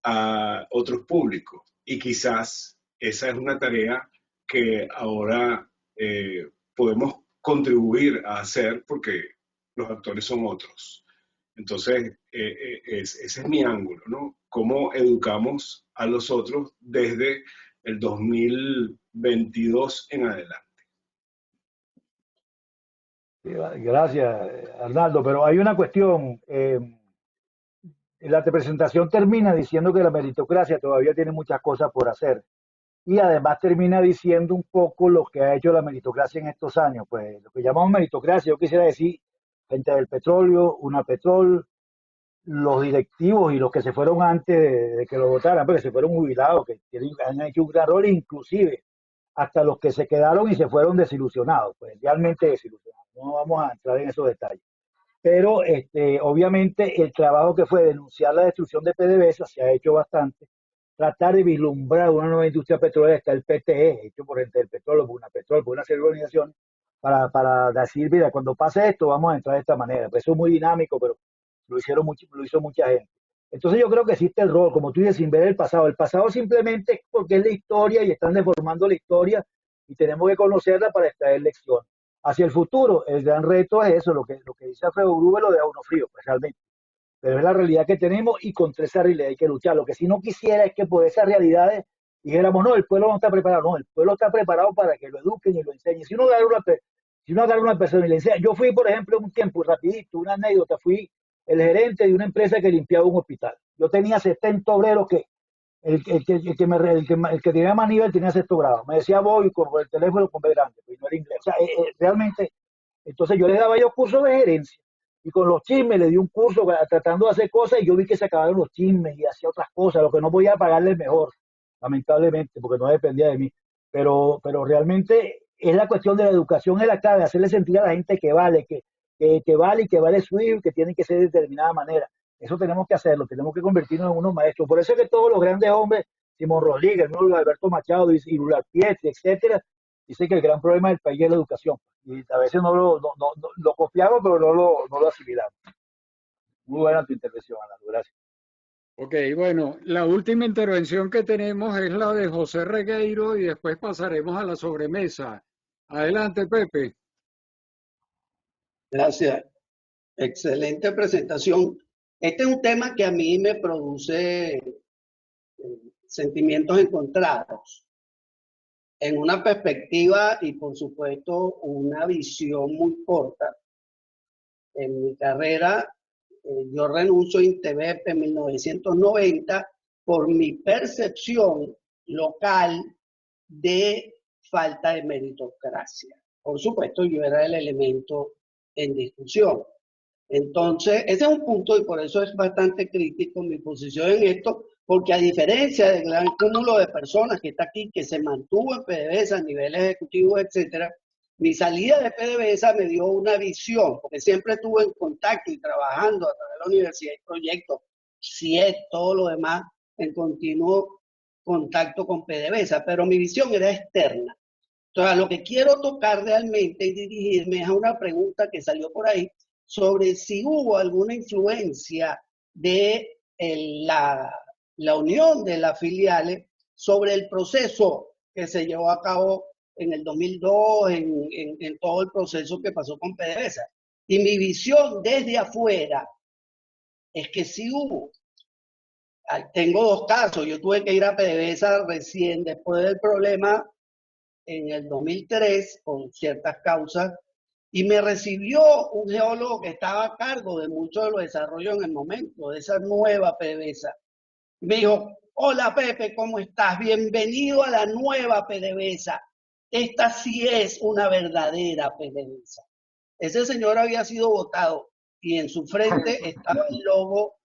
a otros públicos. Y quizás esa es una tarea que ahora podemos contribuir a hacer porque los actores son otros. Entonces, ese es mi ángulo, ¿no? Cómo educamos a los otros desde el 2022 en adelante. Gracias, Arnaldo, pero hay una cuestión. La presentación termina diciendo que la meritocracia todavía tiene muchas cosas por hacer y además termina diciendo un poco lo que ha hecho la meritocracia en estos años. Pues lo que llamamos meritocracia, yo quisiera decir, gente del petróleo, Unapetrol, los directivos y los que se fueron antes de que lo votaran, porque se fueron jubilados, que han hecho un gran rol, inclusive hasta los que se quedaron y se fueron desilusionados, pues realmente desilusionados. No vamos a entrar en esos detalles. Pero obviamente el trabajo que fue denunciar la destrucción de PDVSA se ha hecho bastante. Tratar de vislumbrar una nueva industria petrolera, está el PTE, hecho por gente del petróleo, por Unapetrol, por una serie de organizaciones, para decir, mira, cuando pase esto vamos a entrar de esta manera. Pues eso es muy dinámico, pero lo hizo mucha gente. Entonces yo creo que existe el rol, como tú dices, sin ver el pasado. El pasado simplemente es porque es la historia y están deformando la historia y tenemos que conocerla para extraer lecciones. Hacia el futuro, el gran reto es eso, lo que dice Alfredo Grube, lo deja uno frío, pues realmente. Pero es la realidad que tenemos y contra esa realidad hay que luchar. Lo que sí no quisiera es que por esas realidades dijéramos, no, el pueblo no está preparado. No, el pueblo está preparado para que lo eduquen y lo enseñen. Si uno agarra una persona y le enseña, yo fui, por ejemplo, un tiempo, rapidito, una anécdota, fui el gerente de una empresa que limpiaba un hospital. Yo tenía 70 obreros que el que tenía más nivel tenía sexto grado. Me decía voy con el teléfono con B grande, pues no era inglés. O sea, realmente, entonces yo les daba yo cursos de gerencia y con los chismes le di un curso tratando de hacer cosas y yo vi que se acabaron los chismes y hacía otras cosas, lo que no podía pagarles mejor, lamentablemente, porque no dependía de mí. Pero realmente es la cuestión de la educación, es la clave, hacerle sentir a la gente que vale, que vale y que vale su hijo y que tiene que ser de determinada manera. Eso tenemos que hacerlo, tenemos que convertirnos en unos maestros. Por eso es que todos los grandes hombres, Simón Rodríguez, el mismo Alberto Machado y Lula Pietri, etcétera, dicen que el gran problema del país es la educación. Y a veces lo copiamos, pero no lo asimilamos. Muy buena tu intervención, Ana. Gracias. Ok, bueno, la última intervención que tenemos es la de José Regueiro y después pasaremos a la sobremesa. Adelante, Pepe. Gracias. Excelente presentación. Este es un tema que a mí me produce sentimientos encontrados. En una perspectiva y, por supuesto, una visión muy corta. En mi carrera, yo renuncio a Intevep en 1990 por mi percepción local de falta de meritocracia. Por supuesto, yo era el elemento en discusión. Entonces, ese es un punto y por eso es bastante crítico mi posición en esto, porque a diferencia del gran cúmulo de personas que está aquí, que se mantuvo en PDVSA a nivel ejecutivo, etcétera, mi salida de PDVSA me dio una visión, porque siempre estuve en contacto y trabajando a través de la universidad y proyectos, CIET, todo lo demás, en continuo contacto con PDVSA, pero mi visión era externa. Entonces, a lo que quiero tocar realmente y dirigirme es a una pregunta que salió por ahí, sobre si hubo alguna influencia de la unión de las filiales sobre el proceso que se llevó a cabo en el 2002, en todo el proceso que pasó con PDVSA. Y mi visión desde afuera es que sí hubo. Tengo dos casos. Yo tuve que ir a PDVSA recién después del problema en el 2003 con ciertas causas. Y me recibió un geólogo que estaba a cargo de mucho de los desarrollos en el momento, de esa nueva PDVSA. Me dijo, hola Pepe, ¿cómo estás? Bienvenido a la nueva PDVSA. Esta sí es una verdadera PDVSA. Ese señor había sido votado y en su frente estaba el logo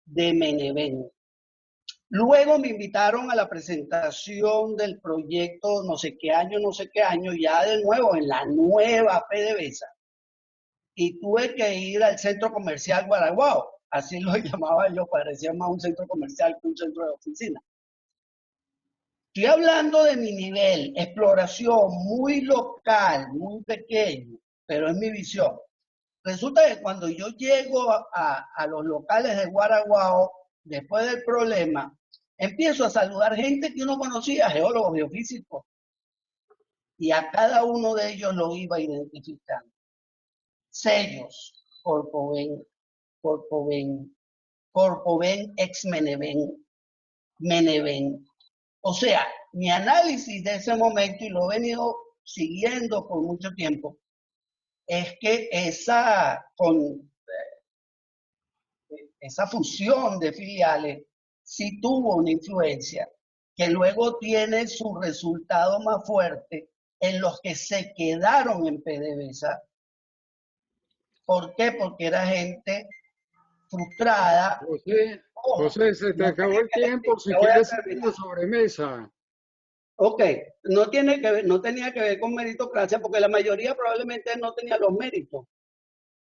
de Meneven. Luego me invitaron a la presentación del proyecto no sé qué año, ya de nuevo en la nueva PDVSA. Y tuve que ir al centro comercial Guaraguao, así lo llamaba yo, parecía más un centro comercial que un centro de oficina. Estoy hablando de mi nivel, exploración muy local, muy pequeño, pero es mi visión. Resulta que cuando yo llego a los locales de Guaraguao, después del problema, empiezo a saludar gente que uno conocía, geólogos, geofísicos, y a cada uno de ellos lo iba identificando. Sellos, Corpoven, ex Meneven, Meneven. O sea, mi análisis de ese momento, y lo he venido siguiendo por mucho tiempo, es que esa fusión de filiales sí tuvo una influencia que luego tiene su resultado más fuerte en los que se quedaron en PDVSA. ¿Por qué? Porque era gente frustrada. José, se te acabó el tiempo. Si quieres seguir la sobremesa. Ok, no tenía que ver con meritocracia, porque la mayoría probablemente no tenía los méritos.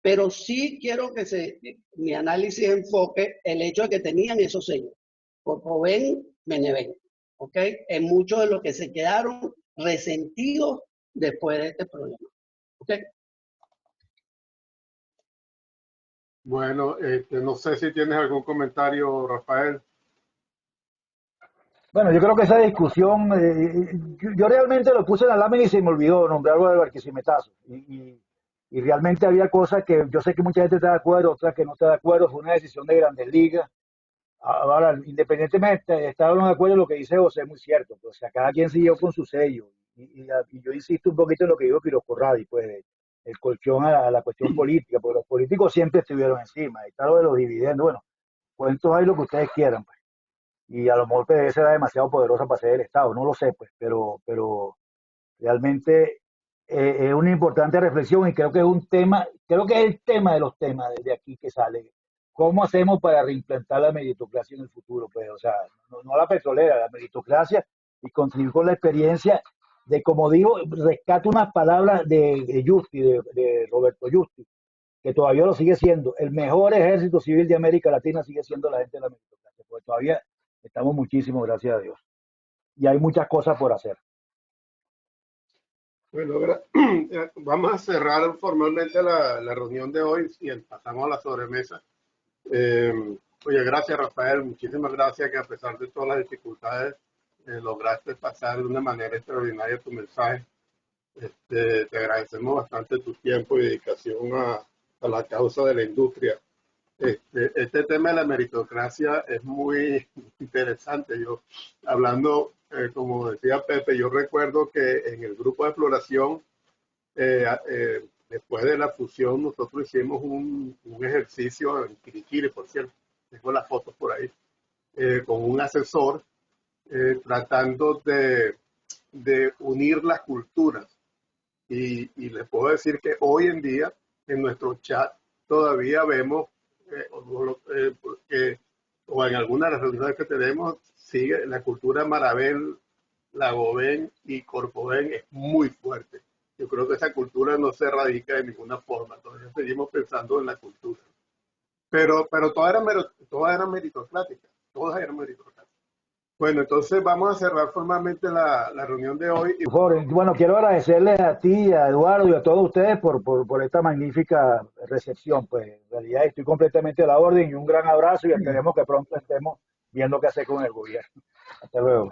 Pero sí quiero que mi análisis enfoque el hecho de que tenían esos sellos. Corpoven, Meneven. ¿Ok? En muchos de los que se quedaron resentidos después de este problema. ¿Ok? Bueno, no sé si tienes algún comentario, Rafael. Bueno, yo creo que esa discusión, yo realmente lo puse en la lámina y se me olvidó nombrarlo de Barquisimeto. Y realmente había cosas que yo sé que mucha gente está de acuerdo, otras que no está de acuerdo. Fue una decisión de Grandes Ligas. Ahora, independientemente de estar o no de acuerdo, lo que dice José es muy cierto. Pues, o sea, cada quien siguió con su sello. Y yo insisto un poquito en lo que dijo Piro Corradi, pues, el colchón a la cuestión política, porque los políticos siempre estuvieron encima. Y está lo de los dividendos. Bueno, pues entonces hay lo que ustedes quieran, pues. Y a lo mejor PDVSA era demasiado poderosa para ser el Estado, no lo sé, pues, pero realmente es una importante reflexión y creo que es un tema, creo que es el tema de los temas desde aquí que sale. ¿Cómo hacemos para reimplantar la meritocracia en el futuro? Pues, o sea, no la petrolera, la meritocracia y contribuir con la experiencia de, como digo, rescato unas palabras de Justi, de Roberto Justi, que todavía lo sigue siendo. El mejor ejército civil de América Latina sigue siendo la gente de la meritocracia, porque todavía estamos muchísimo, gracias a Dios. Y hay muchas cosas por hacer. Bueno, vamos a cerrar formalmente la reunión de hoy y pasamos a la sobremesa. Oye, gracias Rafael, muchísimas gracias que a pesar de todas las dificultades lograste pasar de una manera extraordinaria tu mensaje. Te agradecemos bastante tu tiempo y dedicación a la causa de la industria. Este tema de la meritocracia es muy interesante. Yo, hablando, como decía Pepe, yo recuerdo que en el grupo de exploración, después de la fusión, nosotros hicimos un ejercicio en Quiriquiri, por cierto, tengo las fotos por ahí, con un asesor, tratando de unir las culturas. Y les puedo decir que hoy en día, en nuestro chat, todavía vemos o en algunas de las reuniones que tenemos, sigue la cultura Marabel, Lagoven y Corpoven es muy fuerte. Yo creo que esa cultura no se erradica de ninguna forma. Todavía seguimos pensando en la cultura. Pero todas eran meritocráticas. Todas eran meritocráticas. Bueno, entonces vamos a cerrar formalmente la reunión de hoy. Bueno, quiero agradecerles a ti, a Eduardo y a todos ustedes por esta magnífica recepción. Pues en realidad estoy completamente a la orden y un gran abrazo y esperemos que pronto estemos viendo qué hacer con el gobierno. Hasta luego.